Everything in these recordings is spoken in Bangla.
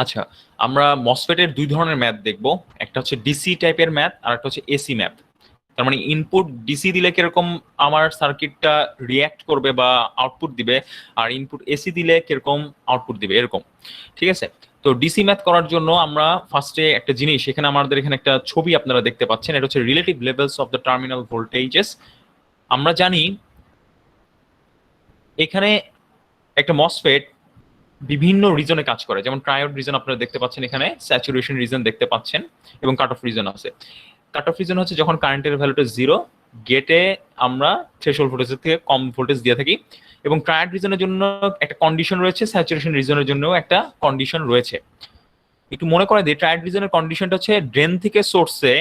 আচ্ছা, আমরা মসফেটের দুই ধরনের ম্যাথ দেখব। একটা হচ্ছে ডিসি টাইপের ম্যাথ আর একটা হচ্ছে এসি ম্যাথ। তার মানে ইনপুট ডিসি দিলে কিরকম আমার সার্কিটটা রিয়্যাক্ট করবে বা আউটপুট দিবে, আর ইনপুট এসি দিলে কিরকম আউটপুট দিবে, এরকম। ঠিক আছে? তো ডিসি ম্যাথ করার জন্য আমরা ফার্স্টে একটা জিনিস, এখানে আমাদের এখানে একটা ছবি আপনারা দেখতে পাচ্ছেন, এটা হচ্ছে relative levels of the terminal voltages. আমরা জানি এখানে একটা মসফেট বিভিন্ন রিজনে কাজ করে, যেমন ট্রায়োড রিজন আপনারা দেখতে পাচ্ছেন, এখানে স্যাচুরেশন রিজন দেখতে পাচ্ছেন, এবং কাট অফ রিজন আছে। কাট অফ রিজন হচ্ছে যখন কারেন্টের ভ্যালুটা জিরো, গেটে আমরা থ্রেশহোল্ড ভোল্টেজের থেকে কম ভোল্টেজ দিয়ে থাকি। এবং ট্রায়োড রিজনের জন্য একটা কন্ডিশন রয়েছে, স্যাচুরেশন রিজনের জন্য একটা কন্ডিশন রয়েছে। একটু মনে করে দিই, ট্রায়োড রিজনের কন্ডিশনটা হচ্ছে ড্রেন থেকে সোর্সে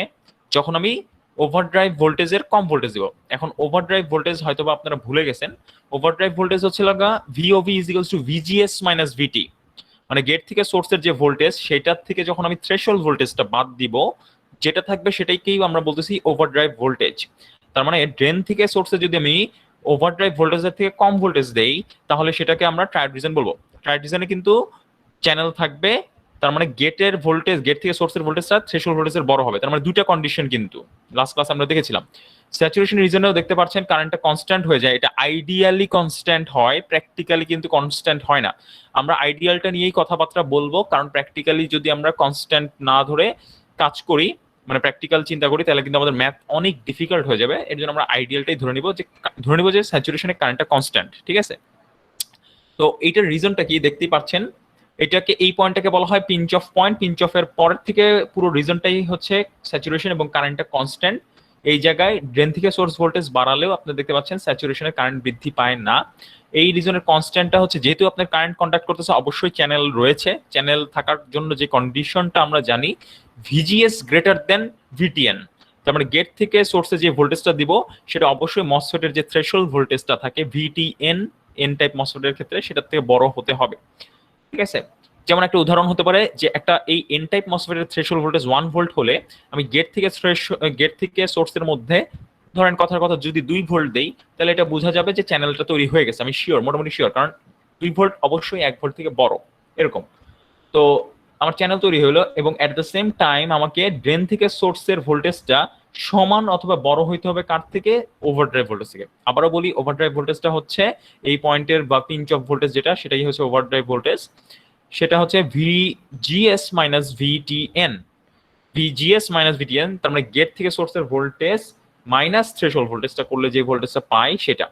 যখন আমি ওভারড্রাইভ ভোল্টেজের কম ভোল্টেজ দিব। এখন ওভারড্রাইভ ভোল্টেজ হয়তো বা আপনারা ভুলে গেছেন, ওভারড্রাইভ ভোল্টেজ হচ্ছে লাগা VOV is equals to VGS minus VT. মানে গেট থেকে সোর্সের যে ভোল্টেজ, সেটার থেকে যখন আমি থ্রেশহোল্ড ভোল্টেজটা বাদ দিব, যেটা থাকবে সেটাকেই আমরা বলতেছি ওভারড্রাইভ ভোল্টেজ। তার মানে ড্রেন থেকে সোর্সে যদি আমি ওভারড্রাইভ ভোল্টেজের থেকে কম ভোল্টেজ দেই, তাহলে সেটাকে আমরা ট্রায়োড রিজন বলবো। ট্রায়োড রিজনে কিন্তু চ্যানেল থাকবে, তার মানে গেটের ভোল্টেজ, গেট থেকে সোর্সের ভোল্টেজটা থ্রেশহোল্ড ভোল্টেজের বড় হবে। তার মানে দুইটা কন্ডিশন কিন্তু লাস্ট ক্লাস আমরা দেখেছিলাম। স্যাচুরেশন রিজনেও দেখতে পাচ্ছেন কারেন্টটা কনস্ট্যান্ট হয়ে যায়, এটা আইডিয়ালি কনস্ট্যান্ট হয়, প্র্যাকটিক্যালি কিন্তু কনস্ট্যান্ট হয় না। আমরা আইডিয়ালটা নিয়েই কথাবার্তা বলবো, কারণ প্র্যাকটিক্যালি যদি আমরা কনস্ট্যান্ট না ধরে কাজ করি, মানে প্র্যাকটিক্যাল চিন্তা করি, তাহলে কিন্তু আমাদের ম্যাথ অনেক ডিফিকাল্ট হয়ে যাবে। এর জন্য আমরা আইডিয়ালটাই ধরে নিব যে স্যাচুরেশনের কারেন্টটা কনস্ট্যান্ট। ঠিক আছে? তো এইটার রিজনটা কি দেখতেই পাচ্ছেন, এটাকে, এই পয়েন্টটাকে বলা হয় pinch of point. Pinch of এর পরের থেকে পুরো রিজনটাই হচ্ছে স্যাচুরেশন এবং কারেন্টটা কনস্ট্যান্ট। এই জায়গায় ড্রেন থেকে সোর্স ভোল্টেজ বাড়ালেও আপনি দেখতে পাচ্ছেন স্যাচুরেশনের কারেন্ট বৃদ্ধি পায় না। এই রিজনের কনস্ট্যান্টটা হচ্ছে, যেহেতু আপনার কারেন্ট কন্ডাক্ট করতেছে, অবশ্যই চ্যানেল রয়েছে। চ্যানেল থাকার জন্য যে কন্ডিশনটা আমরা জানি, ভিজিএস গ্রেটার দেন ভিটিএন। তার মানে গেট থেকে সোর্সে যে ভোল্টেজটা দিব, সেটা অবশ্যই মসফেটের যে থ্রেশহোল্ড ভোল্টেজটা থাকে ভিটিএন, এন টাইপ মসফেটের ক্ষেত্রে সেটার থেকে বড় হতে হবে। ঠিক আছে? যেমন একটা উদাহরণ হতে পারে যে একটা এই এন টাইপ মসফেটের থ্রেশহোল্ড ভোল্টেজ 1 ভোল্ট হলে, আমি গেট থেকে সোর্সের মধ্যে ধরেন কথার কথা যদি 2 ভোল্ট দেই, তাহলে এটা বোঝা যাবে যে চ্যানেলটা তৈরি হয়ে গেছে। আমি শিওর, মোটামুটি শিওর, কারণ 2 ভোল্ট অবশ্যই 1 ভোল্ট থেকে বড়, এরকম। তো আমার চ্যানেল তৈরি হলো, এবং এট দ্য সেম টাইম আমাকে ড্রেন থেকে সোর্সের ভোল্টেজটা সমান অথবা বড় হইতে হবে কার থেকে? ওভারড্রাইভ ভোল্টেজ থেকে। আবারও বলি, ওভারড্রাইভ ভোল্টেজটা হচ্ছে এই পয়েন্টের বা পিঞ্চ অফ ভোল্টেজ যেটা, সেটাই হচ্ছে ওভারড্রাইভ ভোল্টেজ। সেটা হচ্ছে ভিজিএস মাইনাস ভিটিএন। ভিজিএস মাইনাস ভিটিএন, তার মানে গেট থেকে সোর্সের ভোল্টেজ মাইনাস থ্রেশহোল্ড ভোল্টেজটা করলে যে ভোল্টেজটা পাই সেটা।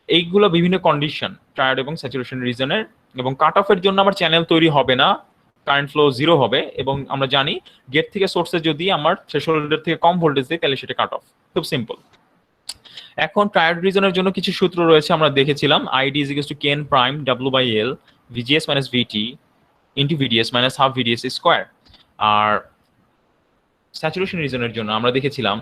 এইগুলো বিভিন্ন কন্ডিশন ট্রায়োড এবং স্যাচুরেশন রিজনের। এবং কাট অফের জন্য আমার চ্যানেল তৈরি হবে না, কারেন্ট ফ্লো জিরো হবে। এবং আমরা জানি গেট থেকে সোর্সে যদি আমার থ্রেশহোল্ডের থেকে কম ভোল্টেজ দিই, তাহলে সেটা কাট অফ। খুব সিম্পল। এখন ট্রায়োড রিজনের জন্য কিছু সূত্র রয়েছে, আমরা দেখেছিলাম। ID is equals to KN prime W by L VGS minus VT into VDS minus half VDS square. আর স্যাচুরেশন রিজনের জন্য আমরা দেখেছিলাম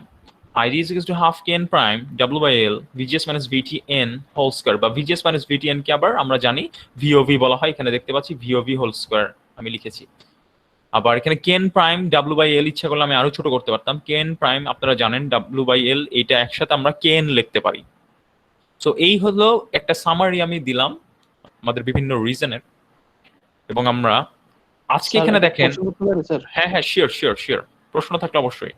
ID is equals to half kn prime W by L VGS minus VTN whole square, বা VGS minus VTN কে আবার আমরা জানি VOV বলা হয়। এখানে দেখতে পাচ্ছি VOV whole square আমি লিখেছি। আবার এখানে kn prime W by L ইচ্ছা করলে আমি আরো ছোট করতে পারতাম। kn prime আপনারা জানেন W by L, এটা একসাথে আমরা kn লিখতে পারি। সো এই হলো একটা সামারি আমি দিলাম আমাদের বিভিন্ন রিজনের। এবং আমরা আজকে এখানে দেখেন, হ্যাঁ হ্যাঁ শিওর শিওর শিওর, প্রশ্ন থাকলে অবশ্যই।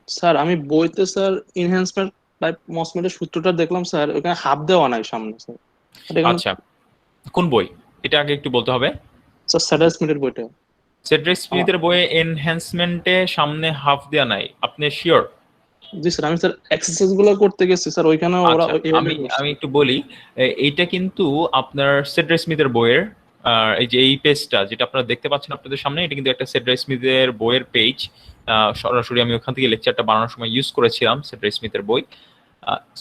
স্যার আমি বইতে স্যার এনহ্যান্সমেন্ট টাইপ মসমেটের সূত্রটা দেখলাম স্যার, ওখানে হাফ দেওয়া নাই সামনে স্যার। আচ্ছা, কোন বই এটা আগে একটু বলতে হবে। স্যার সেডার স্মিথের বইটা। সেডার স্মিথের বইয়ে এনহ্যান্সমেন্টে সামনে হাফ দেয়া নাই, আপনি শিওর? জি স্যার, আমি স্যার এক্সারসাইজ গুলো করতে গেছি স্যার, ওইখানে ওরা আমি একটু বলি। এইটা কিন্তু আপনার সেডার স্মিথের বইয়ের, এই যে এই পেজটা যেটা আপনারা দেখতে পাচ্ছেন আপনাদের সামনে, এটা কিন্তু একটা সেডার স্মিথের বইয়ের পেজ। সরাসরি আমি ওখান থেকে লেকচারটা বানানোর সময় ইউজ করেছিলাম সেডার স্মিথের বই।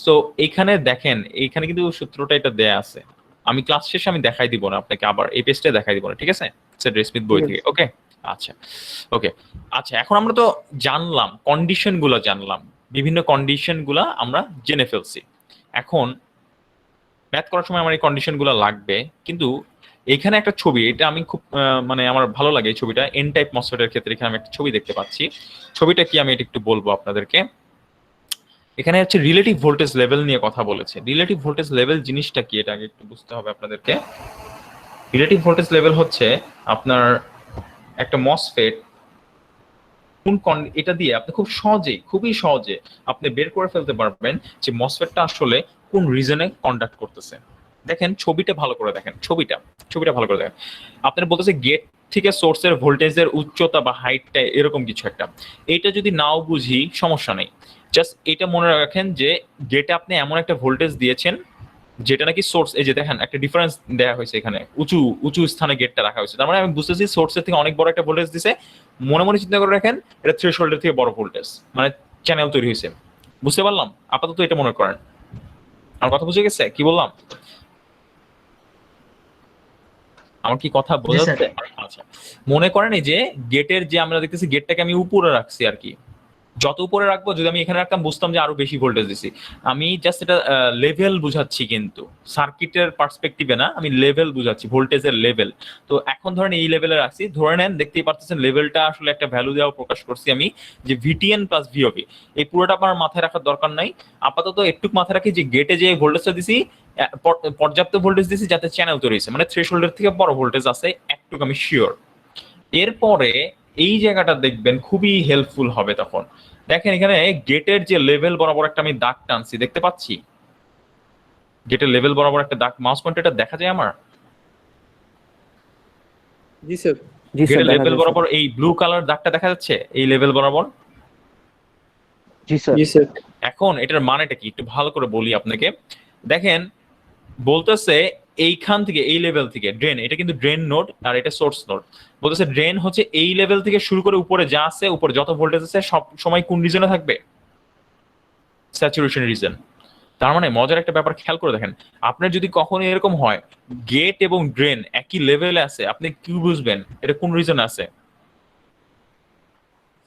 সো এইখানে দেখেন, এইখানে কিন্তু সূত্রটা এটা দেয়া আছে। আমি ক্লাস শেষে আমি দেখাই দিব না আপনাকে, আবার এই পেজটা দেখাই দিব না, ঠিক আছে? সেডার স্মিথ বই থেকে। ওকে, আচ্ছা ওকে। আচ্ছা, এখন আমরা তো জানলাম কন্ডিশন গুলো, জানলাম বিভিন্ন কন্ডিশন গুলা আমরা জেনে ফেলছি। এখন ম্যাথ করার সময় আমার এই কন্ডিশন গুলো লাগবে, কিন্তু এখানে একটা ছবি, এটা আমি খুব মানে আমার ভালো লাগে এই ছবিটা। এন টাইপ মসফেটের ক্ষেত্রে এখানে আমি একটা ছবি দেখতে পাচ্ছি। ছবিটা কি আমি এটা একটু বলবো আপনাদেরকে। এখানে হচ্ছে রিলেটিভ ভোল্টেজ লেভেল নিয়ে কথা বলেছে। রিলেটিভ ভোল্টেজ লেভেল জিনিসটা কি, এটা আগে একটু বুঝতে হবে আপনাদেরকে। রিলেটিভ ভোল্টেজ লেভেল হচ্ছে আপনার একটা মসফেট এটা দিয়ে আপনি খুবই সহজে আপনি বের করে ফেলতে পারবেন যে মসফেটটা আসলে কোন রিজনে কন্ডাক্ট করতেছে। দেখেন ছবিটা ভালো করে দেখেন, ছবিটা ভালো করে দেখেন। আপনার বলতেছে গেট থেকে সোর্সের ভোল্টেজের উচ্চতা বা হাইটটা এরকম কিছু একটা। এইটা যদি নাও বুঝি সমস্যা নেই, জাস্ট এটা মনে রাখেন যে গেটে আপনি এমন একটা ভোল্টেজ দিয়েছেন যেটা নাকি সোর্স, এই যে দেখেন একটা ডিফারেন্স দেওয়া হয়েছে এখানে, উঁচু উঁচু স্থানে গেটটা রাখা হয়েছে, তার মানে আমি বুঝতেছি সোর্সের থেকে অনেক বড় একটা ভোল্টেজ দিছে। মনে মনে চিন্তা করে রাখেন এটা থ্রেশহোল্ডের থেকে বড় ভোল্টেজ, মানে চ্যানেল তৈরি হয়েছে। বুঝতে পারলাম? আপাতত এটা মনে করেন। আমার কথা বুঝে গেছে কি বললাম? আমার কি কথা জি বোঝা স্যার। যাচ্ছে? আচ্ছা, মনে করেন এই যে গেটের যে আমরা দেখতেছি গেটটাকে আমি উপরে রাখছি আর কি। যত উপরে রাখবো, যদি আমি এখানে রাখতাম বুঝতাম যে আরো বেশি ভোল্টেজ দিছি। আমি জাস্ট এটা লেভেল বুঝাচ্ছি, কিন্তু সার্কিটের পার্সপেক্টিভে না, আমি লেভেল বুঝাচ্ছি, ভোল্টেজের লেভেল। তো এখন ধরেন এই লেভেলে রাখছি, ধরে নেন দেখতেই পারতেছেন লেভেলটা আসলে একটা ভ্যালু দেওয়া প্রকাশ করছি আমি, যে ভিটিএন প্লাস ভিওভি। এই পুরোটা আপনার মাথায় রাখার দরকার নাই, আপাতত একটু মাথায় রাখি যে গেটে যে ভোল্টেজটা দিছি পর্যাপ্ত ভোল্টেজ দিছি যাতে চ্যানেল তৈরি হয়েছে, মানে থ্রেশহোল্ডের থেকে বড় ভোল্টেজ আছে একটু, আমি শিওর। এরপরে এই জায়গাটা দেখবেন খুবই হেল্পফুল হবে তখন। দেখেন এখানে গেটের যে লেভেল বরাবর একটা আমি দাগ টানছি, দেখতে পাচ্ছি গেটের লেভেল বরাবর একটা দাগ, মাউস পয়েন্টারটা দেখা যায় আমার? জি স্যার। গেটের লেভেল বরাবর এই ব্লু কালার দাগটা দেখা যাচ্ছে এই লেভেল বরাবর? জি স্যার। এখন এটার মানেটা কি একটু ভালো করে বলি আপনাকে। দেখেন বলতেছে এইখান থেকে, এই লেভেল থেকে ড্রেন, এটা কিন্তু ড্রেন নোড আর এটা সোর্স নোড। বলতেছে ড্রেন হচ্ছে এই লেভেল থেকে শুরু করে উপরে যা আছে, উপরে যত ভোল্টেজ আছে সব সময় কোন রিজনে থাকবে? Saturation reason. তার মানে মজার একটা ব্যাপার খেয়াল করে দেখেন, আপনার যদি কখনো এরকম হয় গেট এবং ড্রেন একই লেভেলে আছে, আপনি কি বুঝবেন এটা কোন রিজনে আছে?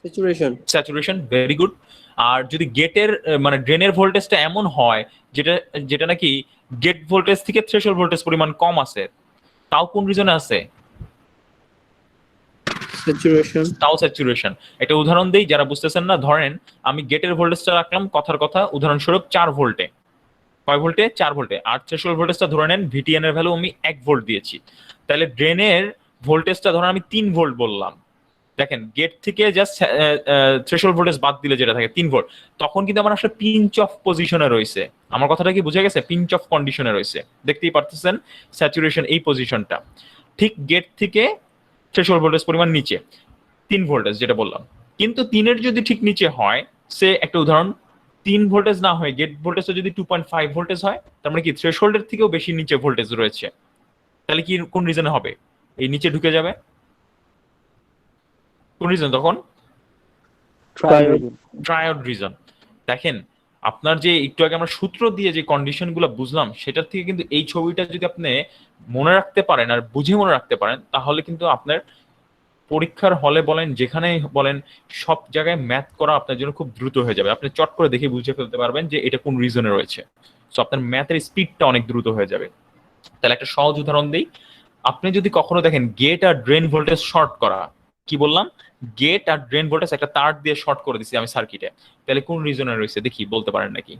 স্যাচুরেশন। Saturation, very good. আর যদি গেটের মানে ড্রেনের ভোল্টেজটা এমন হয় যেটা যেটা নাকি গেট ভোল্টেজ থেকে থ্রেশহোল্ড ভোল্টেজ পরিমাণ কম আছে, তাও কোন রিজনে আছে? স্যাচুরেশন। তাও স্যাচুরেশন। একটা উদাহরণ দেই যারা বুঝতেছেন না, ধরেন আমি গেটের ভোল্টেজটা রাখলাম কথার কথা উদাহরণস্বরূপ 4 ভোল্টে। কয় ভোল্টে? 4 ভোল্টে। আর থ্রেশহোল্ড ভোল্টেজটা ধরে নেন ভিটিএন এর ভ্যালু আমি 1 ভোল্ট দিয়েছি, তাহলে ড্রেনের ভোল্টেজটা ধরেন আমি 3 ভোল্ট বললাম। দেখেন গেট থেকে জাস্ট থ্রেশহোল্ড ভোল্টেজ বাদ দিলে যেটা থাকে 3 ভোল্ট, তখন কিন্তু আমার আসলে পিঞ্চ অফ পজিশনে রয়েছে। আমার কথাটা কি বুঝে গেছে? পিঞ্চ অফ কন্ডিশনে রয়েছে, দেখতেই পারতেছেন স্যাচুরেশন এই পজিশনটা। ঠিক গেট থেকে থ্রেশহোল্ড ভোল্টেজ পরিমাণ নিচে 3 ভোল্টেজ যেটা বললাম। কিন্তু 3-এর যদি ঠিক নিচে হয়, সে একটা উদাহরণ 3 ভোল্টেজ না হয় গেট ভোল্টেজটা যদি 2.5 ভোল্টেজ হয়, তার মানে কি থ্রেশহোল্ডের থেকেও বেশি নিচে ভোল্টেজ রয়েছে, তাহলে কি কোন রিজনে হবে? এই নিচে ঢুকে যাবে। কোন রিজন তখন? Triode reason. দেখেন আপনার যে একটু আগে আমরা সূত্র দিয়ে যে কন্ডিশন গুলো বুঝলাম, সেটার থেকে কিন্তু এই ছবিটা যদি আপনি মনে রাখতে পারেন আর বুঝে মনে রাখতে পারেন, তাহলে কিন্তু আপনার পরীক্ষার হলে বলেন যেখানে বলেন সব জায়গায় ম্যাথ করা আপনার জন্য খুব দ্রুত হয়ে যাবে। আপনি চট করে দেখে বুঝে ফেলতে পারবেন যে এটা কোন রিজনে রয়েছে। সো আপনার ম্যাথের স্পিডটা অনেক দ্রুত হয়ে যাবে। তাহলে একটা সহজ উদাহরণ দিই, আপনি যদি কখনো দেখেন গেট আর ড্রেন ভোল্টেজ শর্ট করা, কি বললাম? গেট আর ড্রেন ভোল্টেজ একটা তার দিয়ে শর্ট করে দিছি আমি সার্কিটে, তাহলে কোন রিজনে রয়েছে দেখি বলতে পারেন নাকি?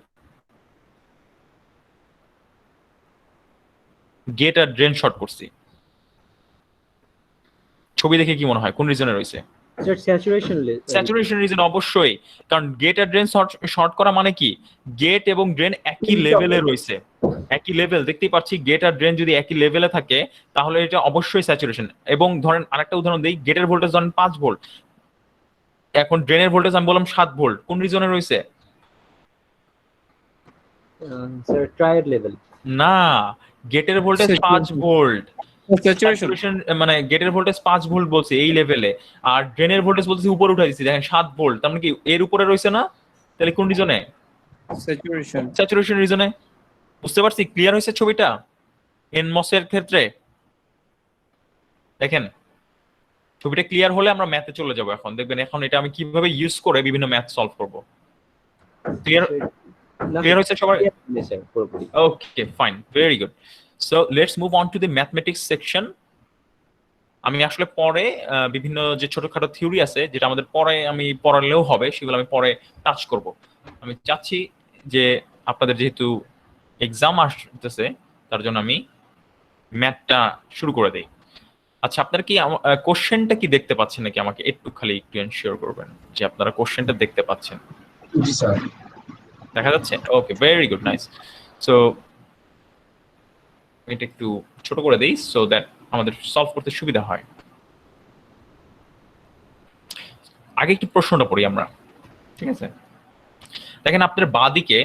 গেট আর ড্রেন শর্ট করছি, ছবি দেখে কি মনে হয় কোন রিজনে রয়েছে? স্যাচুরেশন রিজন অবশ্যই, কারণ গেট আর ড্রেন শর্ট করা মানে কি গেট এবং ড্রেন একই লেভেলে রয়েছে, একই লেভেল। দেখতেই পাচ্ছি গেট আর ড্রেন যদি একই লেভেলে থাকে তাহলে এটা অবশ্যই স্যাচুরেশন। এবং ধরেন আরেকটা উদাহরণ দিই, গেটের ভোল্টেজ ধরেন 5 ভোল্ট, এখন ড্রেনের ভোল্টেজ আমি বললাম 7 ভোল্ট, কোন রিজনে রয়েছে? Sir triad level. না, গেটের ভোল্টেজ 5 ভোল্ট, স্যাচুরেশন। স্যাচুরেশন মানে গেটের ভোল্টেজ 5 ভোল্ট বলছে এই লেভেলে, আর ড্রেনের ভোল্টেজ বলতেছি উপরে উঠাই দিচ্ছি দেখেন 7 ভোল্ট, তার মানে কি এর উপরে রয়েছে না? তাহলে কোন রিজনে? স্যাচুরেশন। স্যাচুরেশন রিজনে। বুঝতে পারছি? ক্লিয়ার হয়েছে ছবিটা এনমস এর ক্ষেত্রে? দেখেন ছবিটা ক্লিয়ার হলে আমরা ম্যাথে চলে যাব। এখন দেখবেন এখন এটা আমি কিভাবে ইউজ করে বিভিন্ন ম্যাথ সলভ করব। ক্লিয়ার ক্লিয়ার হয়েছে সবার? স্যার পুরোপুরি। Okay fine, very good. So let's move on to the mathematics section. আমি আসলে পরে বিভিন্ন যে ছোটখাটো থিওরি আছে যেটা আমাদের পরে আমি পড়ালেও হবে, সেগুলো আমি পরে টাচ করব। আমি চাচ্ছি যে আপনাদের যেহেতু এক্সাম আসতেছে তার জন্য আমি ম্যাথটা শুরু করে দেই। আচ্ছা, আপনারা কি কোশ্চেনটা কি দেখতে পাচ্ছেন নাকি? আমাকে একটু খালি একটু এনশিওর করবেন যে আপনারা কোশ্চেনটা দেখতে পাচ্ছেন। জি স্যার। দেখা যাচ্ছে? ওকে, ভেরি গুড, নাইস। সো এটা একটু ছোট করে দেই সো দ্যাট আমাদের সলভ করতে সুবিধা হয়। আগে একটু প্রশ্নটা পড়ি আমরা, ঠিক আছে? দেখেন আপনার বাঁদিকে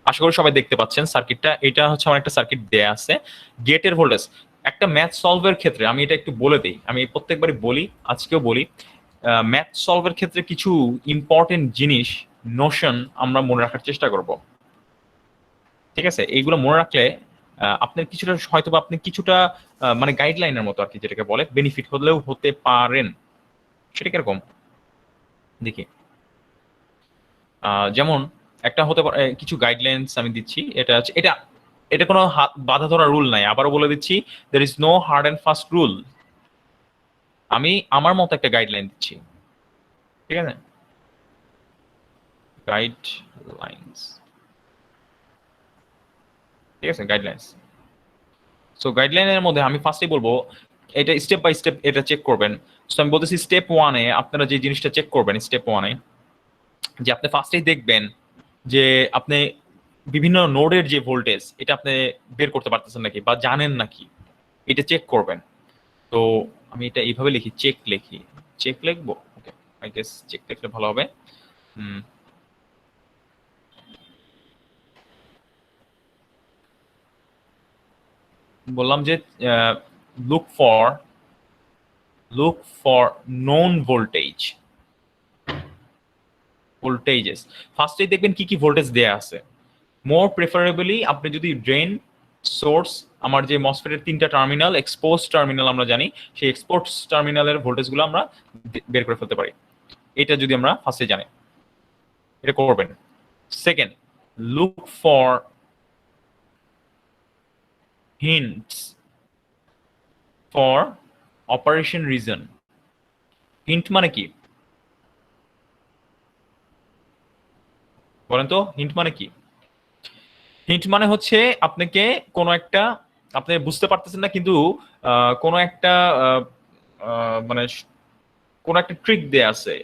আশা করি সবাই দেখতে পাচ্ছেন সার্কিটটা। এটা হচ্ছে আমার একটা সার্কিট দেয়া আছে, গেটের ভোল্টেজ। একটা ম্যাথ সলভের ক্ষেত্রে আমি এটা একটু বলে দিই, আমি প্রত্যেকবারই বলি, আজকেও বলি। ম্যাথ সলভের ক্ষেত্রে কিছু ইম্পর্টেন্ট জিনিস, নোশন আমরা মনে রাখার চেষ্টা করব, ঠিক আছে? এইগুলো মনে রাখলে আপনার কিছুটা হয়তো বা আপনি কিছুটা মানে গাইডলাইনের মতো আর কি, যেটাকে বলে বেনিফিট হলেও হতে পারেন। সেটা কিরকম দেখি। যেমন একটা হতে পারে, কিছু গাইডলাইন্স আমি দিচ্ছি। এটা হচ্ছে এটা এটা কোনো বাধা ধরা রুল নাই। আবারও বলে দিচ্ছি, there is no hard and fast rule. আমি আমার মতো একটা গাইডলাইন দিচ্ছি, ঠিক আছে? গাইডলাইন্স, ঠিক আছে, গাইডলাইন্স। সো গাইডলাইনের মধ্যে আমি ফার্স্টেই বলবো, এটা স্টেপ বাই স্টেপ এটা চেক করবেন। সো আমি বলতেছি স্টেপ ওয়ানে আপনারা যে জিনিসটা চেক করবেন, স্টেপ ওয়ানে যে আপনি ফার্স্টেই দেখবেন যে আপনি বিভিন্ন নোডের যে ভোল্টেজ এটা আপনি বের করতে পারতেছেন নাকি বা জানেন নাকি, এটা চেক করবেন। তো আমি এটা এইভাবে লিখি, চেক লিখি, চেক লিখবো। ওকে, আই গেস চেক লিখলে ভালো হবে। বললাম যে লুক ফর নোন ভোল্টেজেস। ফার্স্টেই দেখবেন কি কি ভোল্টেজ দেয়া আছে। মোর প্রেফারেবলি আপনি যদি ড্রেন, সোর্স, আমার যে মসফেটের 3টা টার্মিনাল, এক্সপোজ টার্মিনাল আমরা জানি, সেই এক্সপোজ টার্মিনালের ভোল্টেজগুলো আমরা বের করে ফেলতে পারি। এটা যদি আমরা ফার্স্টে জানি, এটা করবেন। Second, look for hints for operation reason. Hint মানে কি বলেন তো? হিন্ট মানে কি? হিন্ট মানে হচ্ছে আপনাকে কোনো একটা, আপনি বুঝতে পারতেছেন না কিন্তু কোনো একটা মানে কোনো একটা ট্রিক দেয়া আছে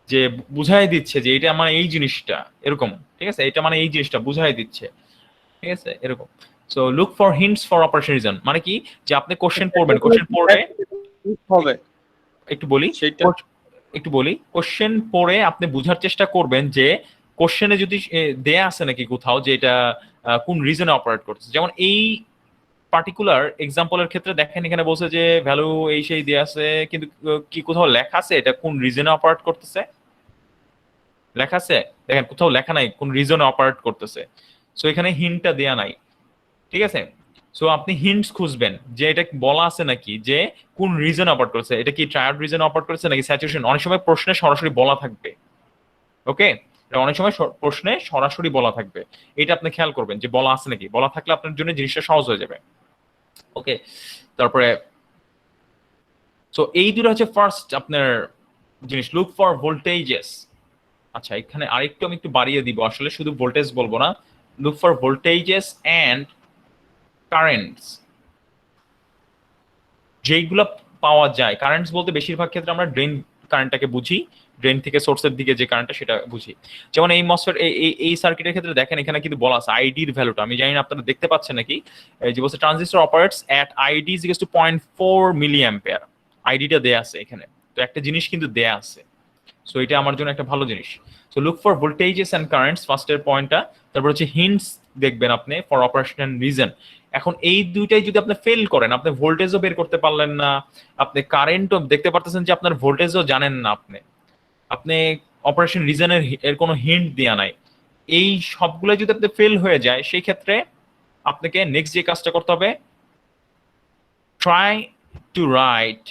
যে বুঝাই দিচ্ছে যে এটা মানে এই জিনিসটা এরকম, ঠিক আছে? এটা মানে এই জিনিসটা বুঝাই দিচ্ছে, ঠিক আছে? এরকম। So look for hints for operation reason মানে কি, যে আপনি কোশ্চেন পড়বেন, কোশ্চেন পড়ে হবে একটু বলি, সেটা একটু বলি, কোশ্চেন পড়ে আপনি বোঝার চেষ্টা করবেন যে কোশ্চেনে যদি দেয়া আছে নাকি কোথাও যে এটা কোন রিজনে অপারেট করছে। যেমন এই পার্টিকুলার এক্সাম্পলের ক্ষেত্রে দেখেন এখানে বলছে যে ভ্যালু এই সেই দেয়া আছে, কিন্তু কি কোথাও লেখা আছে এটা কোন রিজনে অপারেট করতেছে? লেখা আছে? দেখেন কোথাও লেখা নাই কোন রিজনে অপারেট করতেছে। সো এখানে হিন্টটা দেয়া নাই, ঠিক আছে? সো আপনি হিন্টস খুঁজবেন যে এটা বলা আছে নাকি যে কোন রিজন অপারেট করছে, এটা কি ট্রায়াড রিজন অপারেট করছে নাকি স্যাচুরেশন। অনেক সময় প্রশ্নে সরাসরি বলা থাকবে, ওকে? অনেক সময় প্রশ্নে সরাসরি বলা থাকবে, এটা আপনি খেয়াল করবেন যে বলা আছে নাকি। বলা থাকলে আপনার জন্য জিনিসটা সহজ হয়ে যাবে, ওকে? তারপরে সো এই দুটো হচ্ছে ফার্স্ট আপনার জিনিস, লুক ফর ভোল্টেজেস। আচ্ছা, এখানে আরেকটু আমি একটু বাড়িয়ে দিব, আসলে শুধু ভোল্টেজ বলবো না, look for voltages and currents. যেইগুলো পাওয়া যায়, কারেন্টস বলতে বেশিরভাগ ক্ষেত্রে আমরা ড্রেন কারেন্টটাকে বুঝি, ড্রেন থেকে সোর্সের দিকে যে কারেন্টটা সেটা বুঝি। যেমন এই মসফেট এই সার্কিটের ক্ষেত্রে দেখেন এখানে কিন্তু বলা আছে আইডির ভ্যালুটা, আমি জানি না আপনারা দেখতে পাচ্ছেন নাকি, এই যে বলছে transistor operates at ID is equal to 0.4 milli ampere. আইডিটা দেয়া আছে এখানে, তো একটা জিনিস কিন্তু দেয়া আছে। সো এটা আমার জন্য একটা ভালো জিনিস। So look for voltages and currents, ফার্স্টের পয়েন্টটা। তারপর হচ্ছে হিন্টস দেখবেন আপনি ফর অপারেশন রিজন। এখন এই দুইটাই যদি আপনি ফেল করেন, আপনি ভোল্টেজও বের করতে পারলেন না, আপনি কারেন্টও দেখতে পারতেছেন যে আপনার ভোল্টেজও জানেন না, আপনি অপারেশন রিজনের এর কোনো হিন্ট দেয়া নাই, এই সবগুলো যদি আপনি ফেল হয়ে যায়, সেই ক্ষেত্রে আপনাকে নেক্সট যে কাজটা করতে হবে, try to right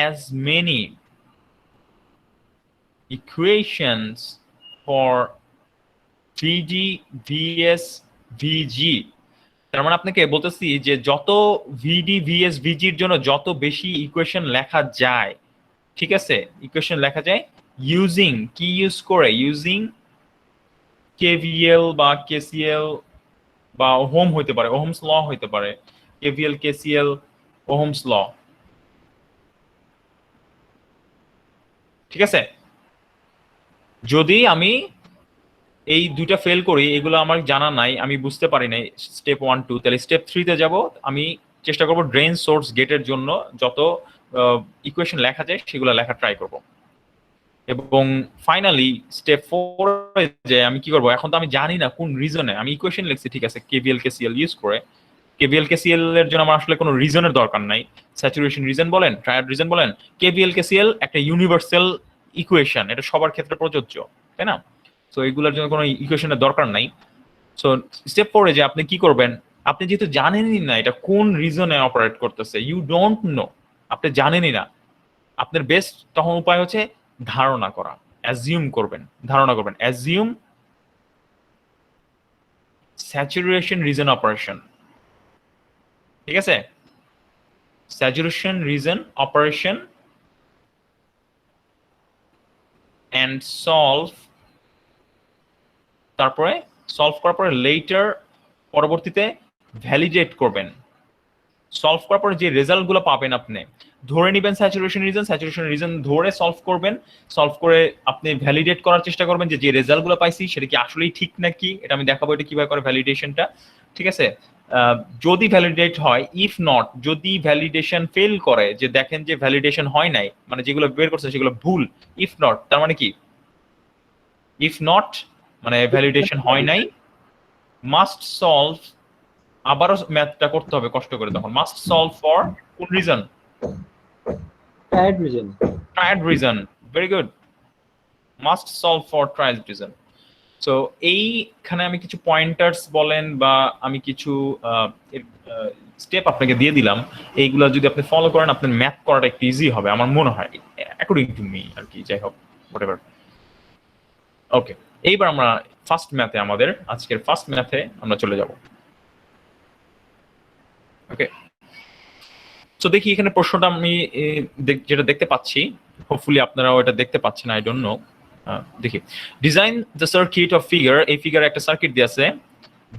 as many equations for VD, VS, VG। তার মানে আপনাকে বলতেছি যে যত ভিডি, ভিএস, ভিজির জন্য যত বেশি ইকুয়েশন লেখা যায়, ঠিক আছে, ইকুয়েশন লেখা যায় ইউজিং, কি ইউজ করে, ইউজিং কেভিএল বা কেসিএল বা ওহম হইতে পারে, ওহমস ল হইতে পারে, কেভিএল কেসিএল ওহমস ল, ঠিক আছে? যদি আমি এই দুইটা ফেল করি, এগুলো আমার জানা নাই, আমি বুঝতে পারি নাই স্টেপ 1 2, তাহলে স্টেপ 3 তে যাব। আমি চেষ্টা করব ড্রেন সোর্স গেটের জন্য যত ইকুয়েশন লেখা যায় সেগুলো লেখা ট্রাই করব। এবং ফাইনালি স্টেপ 4 এ যে আমি কি করব, এখন তো আমি জানি না কোন রিজনে আমি ইকুয়েশন লিখছি, ঠিক আছে, কেভিএল কেসিএল ইউজ করে। কেভিএল কেসিএল এর জন্য আমার আসলে কোনো রিজনের দরকার নাই, স্যাচুরেশন রিজন বলেন, ট্রায়াড রিজন বলেন, কেভিএল কেসিএল একটা ইউনিভার্সাল ইকুয়েশন, এটা সবার ক্ষেত্রে প্রযোজ্য, তাই না? সো এগুলোর জন্য কোনো ইকুয়েশনের দরকার নাই। সো স্টেপ 4 এ যে আপনি কি করবেন, আপনি যেহেতু জানেনই না এটা কোন রিজনে অপারেট করতেছে, ইউ ডোন্ট নো, আপনি জানেনই না, আপনার বেস্ট তখন উপায় হচ্ছে ধারণা করা, অ্যাজিউম করবেন, ধারণা করবেন, অ্যাজিউম স্যাচুরেশন রিজন অপারেশন, ঠিক আছে? Saturation region operation and solve, তারপরে সলভ করার পরে লেটার পরবর্তীতে ভ্যালিডেট করবেন। সলভ করার পরে যে রেজাল্টগুলো পাবেন আপনি ধরে নেবেন স্যাচুরেশন রিজন ধরে সলভ করবেন, সলভ করে আপনি ভ্যালিডেট করার চেষ্টা করবেন যে যে রেজাল্টগুলো পাইছি সেটা কি আসলেই ঠিক নাকি, এটা আমি দেখাবো এটা কিভাবে করে ভ্যালিডেশনটা, ঠিক আছে? যদি ভ্যালিডেট হয়, ইফ নট, যদি ভ্যালিডেশন ফেল করে, যে দেখেন যে ভ্যালিডেশন হয় নাই, মানে যেগুলো বের করছে সেগুলো ভুল, ইফ নট তার মানে কি, ইফ নট মানে ভ্যালিডেশন হয় নাই, মাস্ট সলভ, আবারও ম্যাথটা করতে হবে কষ্ট করে, তখন মাস্ট সলভ ফর কোন reason, triad reason, triad reason, very good, must solve for triad reason. So এইখানে আমি কিছু পয়েন্টার্স বলেন বা আমি কিছু স্টেপ আপনাকে দিয়ে দিলাম, এইগুলো যদি আপনি ফলো করেন আপনার ম্যাথ করাটা একটু ইজি হবে আমার মনে হয়, অ্যাকর্ডিং টু মি আর কি, যাই হোক হোয়াটএভার। ওকে, এইবার আমরা ফার্স্ট ম্যাথে, আমাদের আজকের ফার্স্ট ম্যাথে আমরা চলে যাব। ওকে, তো দেখি এখানে প্রশ্নটা আমি যেটা দেখতে পাচ্ছি, হোপফুলি আপনারাও এটা দেখতে পাচ্ছেন, আই ডোন্ট নো। দেখি, design the circuit of figure, এই ফিগারে একটা সার্কিট দিয়ে আছে।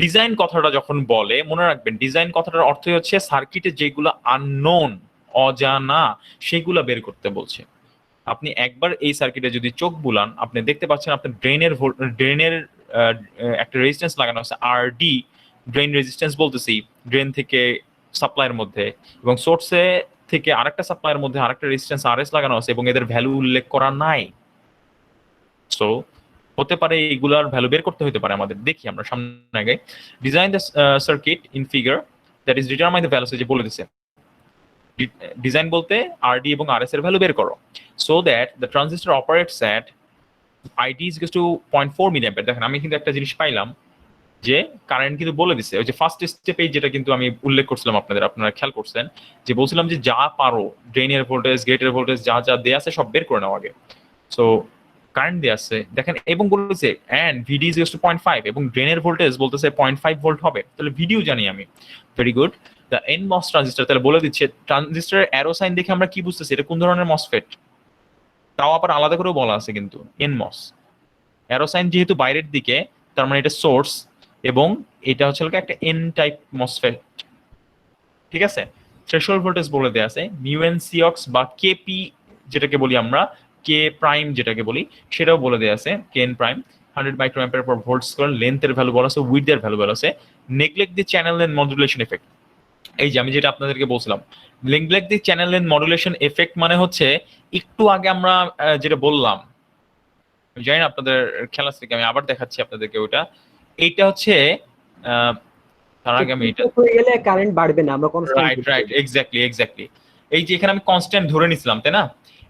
ডিজাইন কথাটা যখন বলে মনে রাখবেন, ডিজাইন কথাটার অর্থই হচ্ছে সার্কিটে যেগুলো আননোন, অজানা, সেগুলো বের করতে বলছে। আপনি একবার এই সার্কিটে যদি চোখ বুলান, আপনি দেখতে পাচ্ছেন আপনার ড্রেনের একটা রেজিস্ট্যান্স লাগানো আছে আরডি, ড্রেন রেজিস্ট্যান্স বলতেছি, ড্রেন থেকে সাপ্লাইয়ের মধ্যে, এবং সোর্সে থেকে আরেকটা সাপ্লাইয়ের মধ্যে আরেকটা রেজিস্ট্যান্স আরএস লাগানো আছে, এবং এদের ভ্যালু উল্লেখ করা নাই। সো হতে পারে এগুলার ভ্যালু বের করতে হতে পারে আমাদের। দেখি আমরা সামনে আগে, design the circuit in figure that is determine the values, যে বলে দিছে ডিজাইন বলতে আরডি এবং আরএস এর ভ্যালু বের করো, so that the transistor operates at ID is equal to 0.4 milliampere. দেখেন আমি কিন্তু একটা জিনিস পাইলাম যে কারেন্ট কিন্তু বলে দিছে, ওই যে ফার্স্ট স্টেপে যেটা কিন্তু আমি উল্লেখ করছিলাম আপনাদের, আপনারা খেয়াল করছেন যে বলছিলাম যে যা পারো ড্রেনের ভোল্টেজ, গেটের ভোল্টেজ যা যা দেয়া আছে সব বের করে নাও আগে। সো কারেন্ট দেয়া আছে দেখেন, এবং বলেছে and VD is equal to 0.5, এবং ড্রেনের ভোল্টেজ বলতেছে 0.5 ভোল্ট হবে, তাহলে ভিডিও জানি আমি, very good. The NMOS transistor, তাহলে বলে দিচ্ছে ট্রানজিস্টরের অ্যারো সাইন দেখে আমরা কি বুঝতেছি এটা কোন ধরনের মসফেট, তাও আবার আলাদা করেও বলা আছে কিন্তু, এনমস অ্যারো সাইন যেহেতু বাইরের দিকে, তার মানে এটা সোর্স, এবং এটা হচ্ছে একটা এন টাইপ মসফেট, ঠিক আছে। থ্রেশহোল্ড ভোল্টেজ বলে দেয়া আছে মিউএন সিঅক্স বা কেপি যেটাকে বলি আমরা, কে প্রাইম যেটাকে বলি সেটাও বলে দেয়া আছে, K N prime 100 microampere per volt square, লেন্থের ভ্যালু বলা আছে, উইডথের ভ্যালু বলা আছে। Neglect the channel length modulation effect, এই যে আমি যেটা আপনাদেরকে বলছিলাম, neglect the channel length modulation effect মানে হচ্ছে একটু আগে আমরা যেটা বললাম, জানি না আপনাদের খেলা থেকে আমি আবার দেখাচ্ছি আপনাদেরকে ওটা, এইটা হচ্ছে তার আগে আমি এটা হয়ে গেলে কারেন্ট বাড়বে না, আমরা কনস্ট্যান্ট, রাইট এক্স্যাক্টলি এই যে এখানে আমি কনস্ট্যান্ট ধরে নিছিলাম তাই না,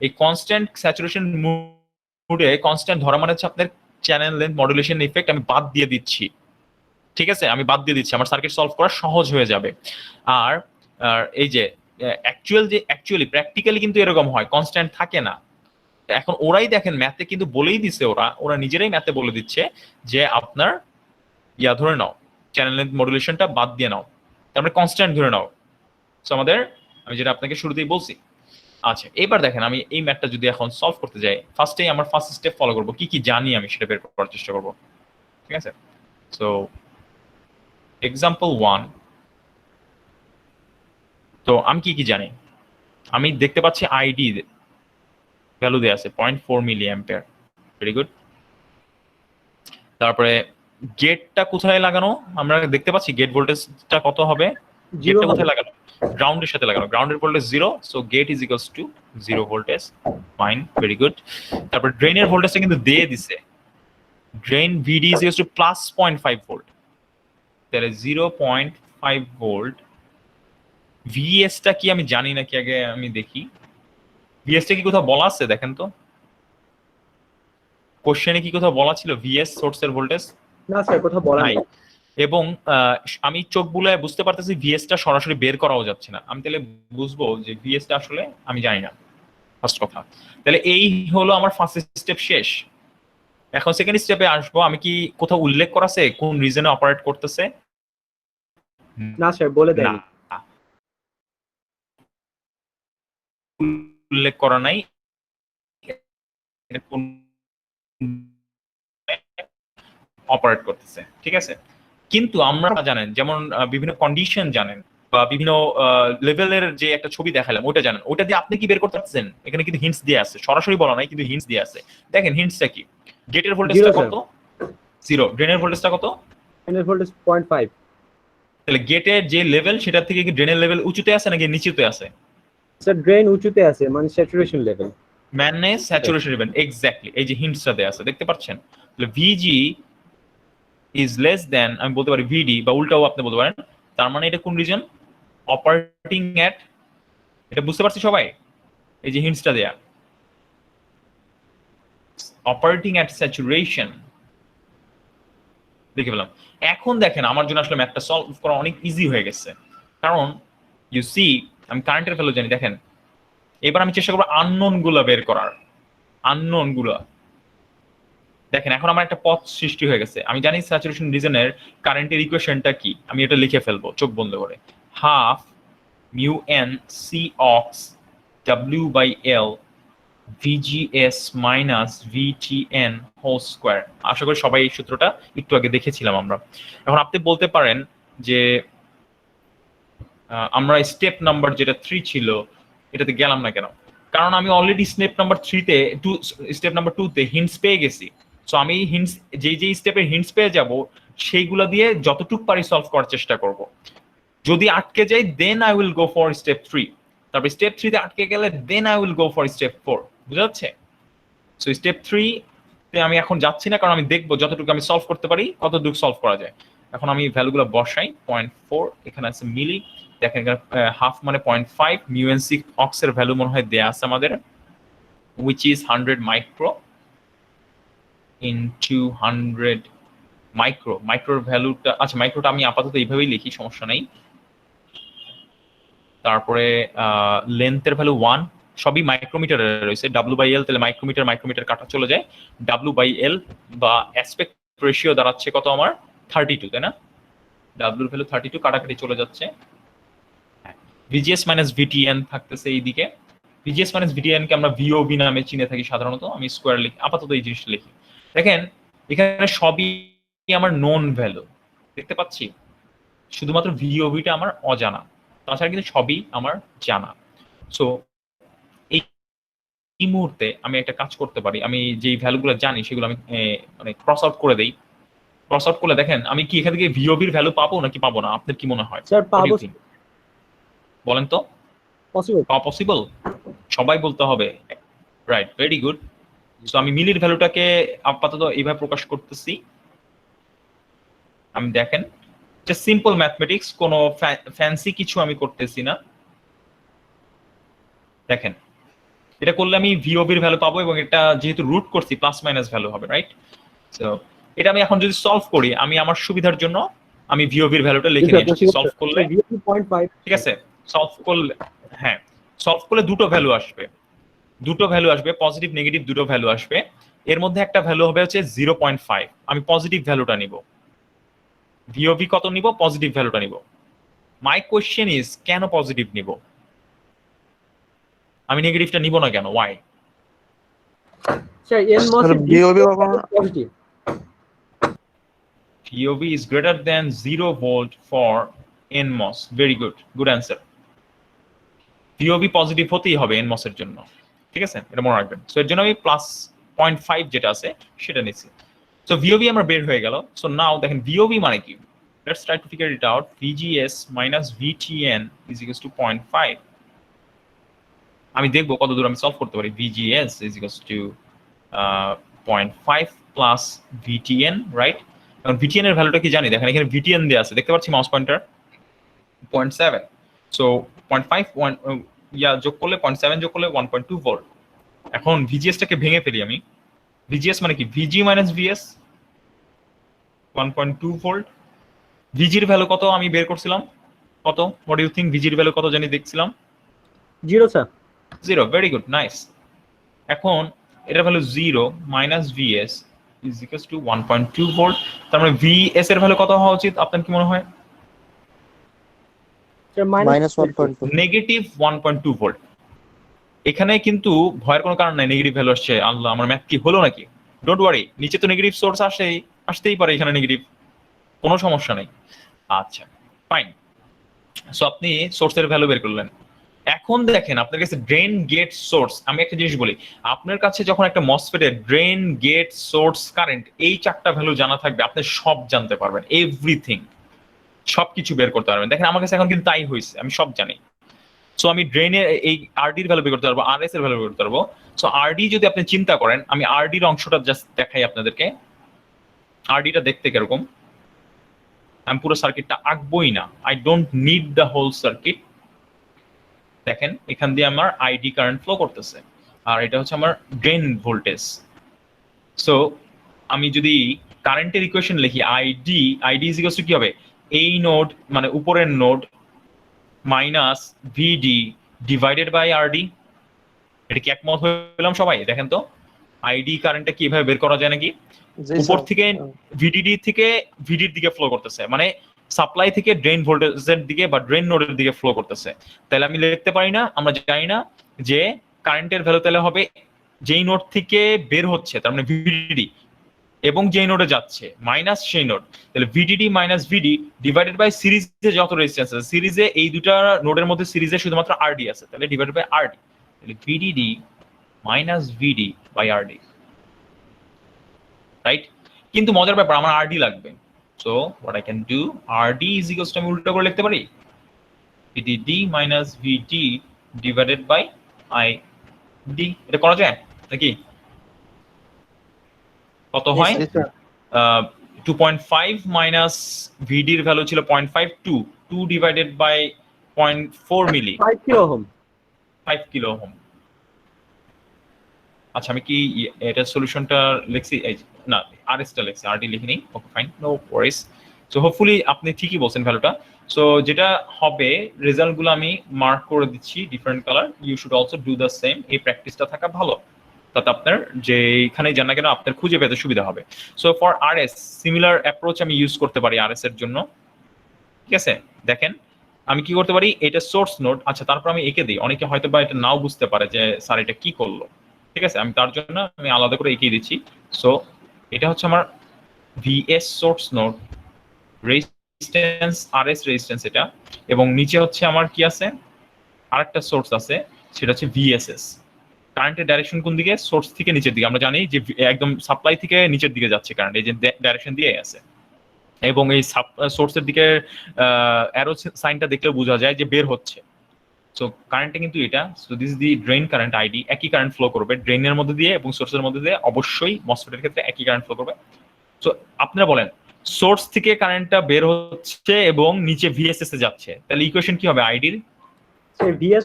এই কনস্ট্যান্ট স্যাচুরেশন মুডে কনস্ট্যান্ট ধরা মানে হচ্ছে আপনার চ্যানেল লেন্থ মডুলেশন ইফেক্ট আমি বাদ দিয়ে দিচ্ছি, ঠিক আছে, আমি বাদ দিয়ে দিচ্ছি, আমার সার্কিট সলভ করা সহজ হয়ে যাবে। আর এই যে অ্যাকচুয়ালি প্র্যাকটিক্যালি কিন্তু এরকম হয়, কনস্ট্যান্ট থাকে না। এখন ওরাই দেখেন ম্যাথে কিন্তু বলেই দিছে, ওরা নিজেরাই ম্যাথে বলে দিচ্ছে যে আপনার ধরে নাও চ্যানেল লেন্থ মডুলেশনটা বাদ দিয়ে নাও, তারপরে কনস্ট্যান্ট ধরে নাও। সো আমি যেটা আপনাকে শুরুতেই বলছি। আচ্ছা এবার দেখেন, আমি এই ম্যাথটা যদি এখন সলভ করতে যাই, ফার্স্টেই আমার ফার্স্ট স্টেপ ফলো করবো, কি কি জানি আমি সেটা বের করার চেষ্টা করবো, ঠিক আছে। সো এক্সাম্পল 1, তো আমি কি জানি, আমি দেখতে পাচ্ছি আইডি ভ্যালু দেওয়া আছে 0.4 মিলি অ্যাম্পিয়ার। Very good. তারপরে গেটটা কোথায় লাগানো আমরা দেখতে পাচ্ছি, গেট ভোল্টেজটা কত হবে, জিরো গেটটা কোথায় লাগানো, গ্রাউন্ডের সাথে লাগানো, গ্রাউন্ডের voltage 0, so gate is equals to 0 voltage. Fine, very good. তারপর ড্রেনের ভোল্টেজটা কিন্তু দিয়ে দিছে, drain VD is equals to plus 0.5 volt, তাহলে 0.5 ভোল্ট। ভিএস টা কি আমি জানি নাকি, আগে আমি দেখি ভিএস টা কি কোথাও বলা আছে, দেখেন তো কোশ্চেনে কি কোথাও বলা ছিল ভিএস সোর্সের ভোল্টেজ? না স্যার, কোথাও বলা নাই। নাই। এবং আমি চোখ বুলায় বুঝতে পারতেছি ভিএস টা সরাসরি বের করাও যাচ্ছে না, আমি তাহলে বুঝবো যে ভিএস টা আসলে আমি জানি না, ফার্স্ট কথা। তাহলে এই হলো আমার ফার্স্ট স্টেপ শেষ। এখন সেকেন্ড স্টেপে আসবো, আমি কি কোথাও উল্লেখ করা আছে কোন রিজনে অপারেট করতেছে? না স্যার, বলে না, দেয়নি। উল্লেখ করা নাই অপারেট করতেছে, ঠিক আছে। কিন্তু আমরা জানেন যেমন বিভিন্ন কন্ডিশন জানেন বা বিভিন্ন লেভেলের যে একটা ছবি দেখালাম ওটা জানেন, ওটা দিয়ে আপনি কি বের করতে পারছেন? এখানে কিন্তু হিন্টস দিয়ে আছে, সরাসরি বলা নাই কিন্তু হিন্টস দিয়ে আছে। দেখেন হিন্টসটা কি, গেটের ভোল্টেজটা Zero, কত? 0। ড্রেনের ভোল্টেজটা কত? ড্রেনের ভোল্টেজ 0.5। তাহলে গেটের যে লেভেল সেটা থেকে কি ড্রেনের লেভেল উঁচুতে আছে নাকি নিচুতে আছে? স্যার ড্রেন উঁচুতে আছে, মানে স্যাচুরেশন লেভেল। মানে স্যাচুরেশন লেভেল, এক্স্যাক্টলি। এই যে হিন্টসটা দেয়া আছে দেখতে পাচ্ছেন, তাহলে ভিজি ইজ লেস দেন, আমি বলতে পারি ভিডি, বা উল্টাও আপনি বলতে পারেন। তার মানে এটা কোন রিজন? অপারেটিং এট, এটা বুঝতে পারছি সবাই? এই যে হিন্টসটা দেয়া, অপারেটিং এট স্যাচুরেশন, দেখে পেলাম। এখন দেখেন আমার জন্য আসলে ম্যাথটা সলভ করা অনেক ইজি হয়ে গেছে, কারণ ইউ সি আমি কারেন্টের ভ্যালু জানি। দেখেন এবার আমি চেষ্টা করবো আননোন গুলা বের করার, আননোন গুলা। দেখেন এখন আমার একটা পথ সৃষ্টি হয়ে গেছে, আমি জানি স্যাচুরেশন রিজনের কারেন্টের ইকুয়েশনটা কি, আমি এটা লিখে ফেলবো চোখ বন্ধ করে। Half mu N C ox W by L VGS minus VTN whole square. আশা করি সবাই এই সূত্রটা একটু আগে দেখেছিলাম আমরা। এখন আপনি বলতে পারেন যে আমরা স্টেপ নাম্বার যেটা 3 ছিল এটাতে গেলাম না কেন? কারণ আমি অলরেডি স্টেপ নাম্বার 3-তে স্টেপ নাম্বার 2-তে হিন্টস পেয়ে গেছি। সো আমি হিন্টস যেই স্টেপের হিন্টস পেয়ে যাব সেইগুলা দিয়ে যতটুকু পারি সলভ করার চেষ্টা করব। যদি আটকে যাই then I will go for step 3। তারপর স্টেপ 3-তে আটকে গেলে then I will go for step 4। বুঝা যাচ্ছে? সো স্টেপ 3-তে আমি এখন যাচ্ছি না, কারণ আমি দেখবো যতটুকু আমি সলভ করতে পারি কতটুকু সলভ করা যায়। এখন আমি ভ্যালুগুলো বসাই। 0.4 এখানে আছে মিলি, দেখেন এখানে হাফ মানে 0.5, মিউ এন সি অক্সের ভ্যালু মনে হয় দেয়া আছে আমাদের, which is 100 micro into 100 micro. মাইক্রোর ভ্যালুটা, আচ্ছা মাইক্রোটা আমি আপাতত এইভাবেই লিখি, সমস্যা নাই। তারপরে লেন্থের ভ্যালু 1, সবই মাইক্রোমিটারে রয়েছে। ডাব্লু বাই এল, তাহলে মাইক্রোমিটার মাইক্রোমিটার কাটা চলে যায়, ডাব্লু বাই এল বা অ্যাসপেক্ট রেশিও দাঁড়াচ্ছে কত আমার? 32, তাই না? ডাব্লুর ভ্যালু 32, কাটাকাটি চলে যাচ্ছে। ভিজিএস মাইনাস ভিটিএন থাকতেছে এইদিকে। ভিজিএস মাইনাস ভিটিএন কে আমরা ভিওবি নামে চিনে থাকি সাধারণত, আমি স্কোয়ার লিখি আপাতত, এই জিনিসটা লিখি। দেখেন এখানে সবই আমার নোন ভ্যালু দেখতে পাচ্ছি, শুধুমাত্র ভিওবিটা আমার অজানা, তাছাড়া কিন্তু সবই আমার জানা। সো এই মুহূর্তে আমি একটা কাজ করতে পারি, আমি যেই ভ্যালুগুলো জানি সেগুলো আমি মানে ক্রস আউট করে দেই। ক্রস আউট করলে দেখেন আমি কি এখান থেকে ভিওবির ভ্যালু পাবো নাকি পাবো না, আপনার কি মনে হয়? স্যার পাবো, বলেন তো। পসিবল। পসিবল সবাই বলতে হবে, রাইট, ভেরি গুড। সো আমি মিলির ভ্যালুটাকে আপাতত এইভাবে প্রকাশ করতেছি। আমি দেখেন এটা সিম্পল ম্যাথমেটিক্স, কোনো ফ্যান্সি কিছু আমি করতেছি না। দেখেন এটা করলে আমি ভিওবির ভ্যালু পাবো, এবং এটা যেহেতু রুট করছি প্লাস মাইনাস ভ্যালু হবে, রাইট? সো এটা আমি এখন যদি সলভ করি, আমি আমার সুবিধার জন্য আমি ভিওবির ভ্যালুটা লিখে নিয়েছি। সলভ করলে 0.5, ঠিক আছে, সলভ করলে হ্যাঁ সলভ করলে দুটো ভ্যালু আসবে, দুটো ভ্যালু আসবে, পজিটিভ নেগেটিভ দুটো ভ্যালু আসবে। এর মধ্যে একটা ভ্যালু হবে হচ্ছে 0.5, আমি পজিটিভ ভ্যালুটা নিব। ভিওভি কত নিব? পজিটিভ ভ্যালুটা নিব। মাই কোয়েশ্চেন ইজ কেন পজিটিভ নিব? আমি নেগেটিভটা নিব না কেন? ওয়াই? স্যার NMOS এর VOB কখনো positive. VOB is greater than 0 volt for NMOS. Very good. Good answer. VOB positive হতেই হবে এনমস এর জন্য, ঠিক আছে, এটা মনে রাখবেন। সো এর জন্য আমি +0.5 যেটা আছে সেটা নিচ্ছি। সো ভিওবি আমার বের হয়ে গেল। সো নাও দেখেন ভিওবি মানে কি, let's try to figure it out. VGS minus VTN is equals to 0.5। আমি দেখবো কত দূর আমি সলভ করতে পারি। VGS is equals to 0.5 plus VTN, right? এখন ভিটিএন এর ভ্যালুটা কি জানি, দেখেন এখানে ভিটিএন দেওয়া আছে, দেখতে পাচ্ছি মাউস পয়েন্টার 0.7। সো 0.5 যোগ করলে 0.7 যোগ করলে 1.2 ভোল্ট। এখন ভিজিএসটাকে ভেঙে ফেলি আমি। ভিজিএস মানে কি, ভিজি মাইনাস ভিএস 1.2 ভোল্ট। ভিজির ভ্যালু কত আমি বের করছিলাম, কত? হোয়াট ইউ থিঙ্ক ভিজির ভ্যালু কত জানি দেখছিলাম? 0 স্যার। 0, very good, nice. এখন এটার value 0 minus VS is equals to 1.2 volt. তার মানে ভিএস এর ভ্যালু কত হওয়া উচিত আপনার কি মনে হয়? Sir -1.2 negative 1.2 volt. এখানে কিন্তু ভয়ের কোনো কারণ নাই, নেগেটিভ ভ্যালু আসছে, আল্লাহ আমার ম্যাথ কি হলো নাকি? ডোন্ট ওয়ারি, নিচে তো নেগেটিভ সোর্স আসতেই পারে, এখানে নেগেটিভ, কোনো সমস্যা নেই। আচ্ছা ফাইন। সো আপনি সোর্সের ভ্যালু বের করলেন। এখন দেখেন আপনার কাছে ড্রেন, গেট, সোর্স। আমি একটা জিনিস বলি, আপনার কাছে যখন একটা মসফেটের ড্রেন, গেট, সোর্স, কারেন্ট এই 4টা ভ্যালু জানা থাকবে, আপনি সব জানতে পারবেন, এভরিথিং, সবকিছু বের করতে পারবেন। দেখেন আমার কাছে এখন কিন্তু তাই হয়েছে, আমি সব জানি। সো আমি ড্রেনের এই আরডির ভ্যালু বের করতে পারবো, আরএস এর ভ্যালু বের করতে পারবো। সো আরডি যদি আপনি চিন্তা করেন, আমি আরডির অংশটা জাস্ট দেখাই আপনাদেরকে। আরডিটা দেখতে কিরকম, আমি পুরো সার্কিটটা আঁকবোই না, I don't need the whole circuit. দেখেন এখান দিয়ে আমার আইডি কারেন্ট ফ্লো করতেছে, আর এটা হচ্ছে আমার ড্রেন ভোল্টেজ। সো আমি যদি কারেন্টের ইকুয়েশন লিখি, আইডি ইজ ইকুয়ালস টু কি হবে, এই নোড মানে উপরের node minus VD divided by RD. এটা কি একমত হলাম সবাই? দেখেন তো আইডি কারেন্টটা কিভাবে বের করা যায় নাকি, উপর থেকে ভিডিডি থেকে ভিডির দিকে ফ্লো করতেছে, মানে সাপ্লাই থেকে ড্রেন ভোল্টেজের দিকে বা ড্রেন নোডের দিকে ফ্লো করতেছে। তাহলে আমি লিখতে পারি না, আমরা জানি না যে কারেন্টের ভ্যালু তাহলে হবে যেই নোড থেকে বের হচ্ছে, তার মানে ভিডিডি, এবং যেই নোডে যাচ্ছে মাইনাস সেই নোড, তাহলে VDD minus VD divided by সিরিজে যত রেজিস্ট্যান্স আছে, সিরিজে এই দুটা নোডের মধ্যে সিরিজে শুধুমাত্র আরডি আছে, তাহলে ডিভাইডেড বাই আরডি, তাহলে VDD minus VD by RD, right? কিন্তু মজার ব্যাপার আমার আরডি লাগবে। So what I can do, RD is equals to আমি উল্টো করে লিখতে পারি VDD minus VD divided by ID. এটা করা যায় নাকি? কত হয়? 2.5 মাইনাস ভিডির ভ্যালু ছিল 0.52, 2 divided by 0.4 milli, 5 kilo ohm. 5 kilo ohm. আচ্ছা আমি কি এটা সলিউশনটা লিখছি, এই না আরএসটা লিখছি, আরডি লিখিনি। ওকে ফাইন, নো ওয়ারিস। সো হোপফুলি আপনি ঠিকই বলছেন ভ্যালুটা। সো যেটা হবে রেজাল্টগুলো আমি মার্ক করে দিচ্ছি different colour, you should also do the same. এই প্র্যাকটিসটা থাকা ভালো, তাতে আপনার যে এখানে জানা কেন আপনার খুঁজে পেতে সুবিধা হবে। So for RS similar approach আমি ইউজ করতে পারি আরএস এর জন্য, ঠিক আছে? দেখেন আমি কি করতে পারি, এটা সোর্স নোড, আচ্ছা তারপর আমি এঁকে দিই, অনেকে হয়তো বা এটা নাও বুঝতে পারে যে স্যার এটা কি করলো, ঠিক আছে? আমি তার জন্য আমি আলাদা করে এঁকে দিচ্ছি। সো এটা হচ্ছে আমার VS source node, resistance RS resistance এটা, এবং নিচে হচ্ছে আমার কি আছে, আরেকটা সোর্স আছে, সেটা হচ্ছে ভিএসএস। কারেন্টের ডাইরেকশন কোন দিকে, সোর্স থেকে নিচের দিকে। আমরা জানি যে একদম সাপ্লাই থেকে নিচের দিকে যাচ্ছে কারেন্ট, এই যে ডাইরেকশন দিয়ে আছে, এবং এই সোর্সের দিকে অ্যারো সাইনটা দেখলে বোঝা যায় যে বের হচ্ছে। সো কারেন্টে কিন্তু এটা, so this is the drain current ID, একই কারেন্ট ফ্লো করবে ড্রেনের মধ্যে দিয়ে এবং সোর্সের মধ্যে দিয়ে, অবশ্যই মসফেটের ক্ষেত্রে একই কারেন্ট ফ্লো করবে। সো আপনারা বলেন সোর্স থেকে কারেন্টটা বের হচ্ছে এবং নিচে ভিএসএস এ যাচ্ছে, তাহলে ইকুয়েশন কি হবে আইডির? Sir VS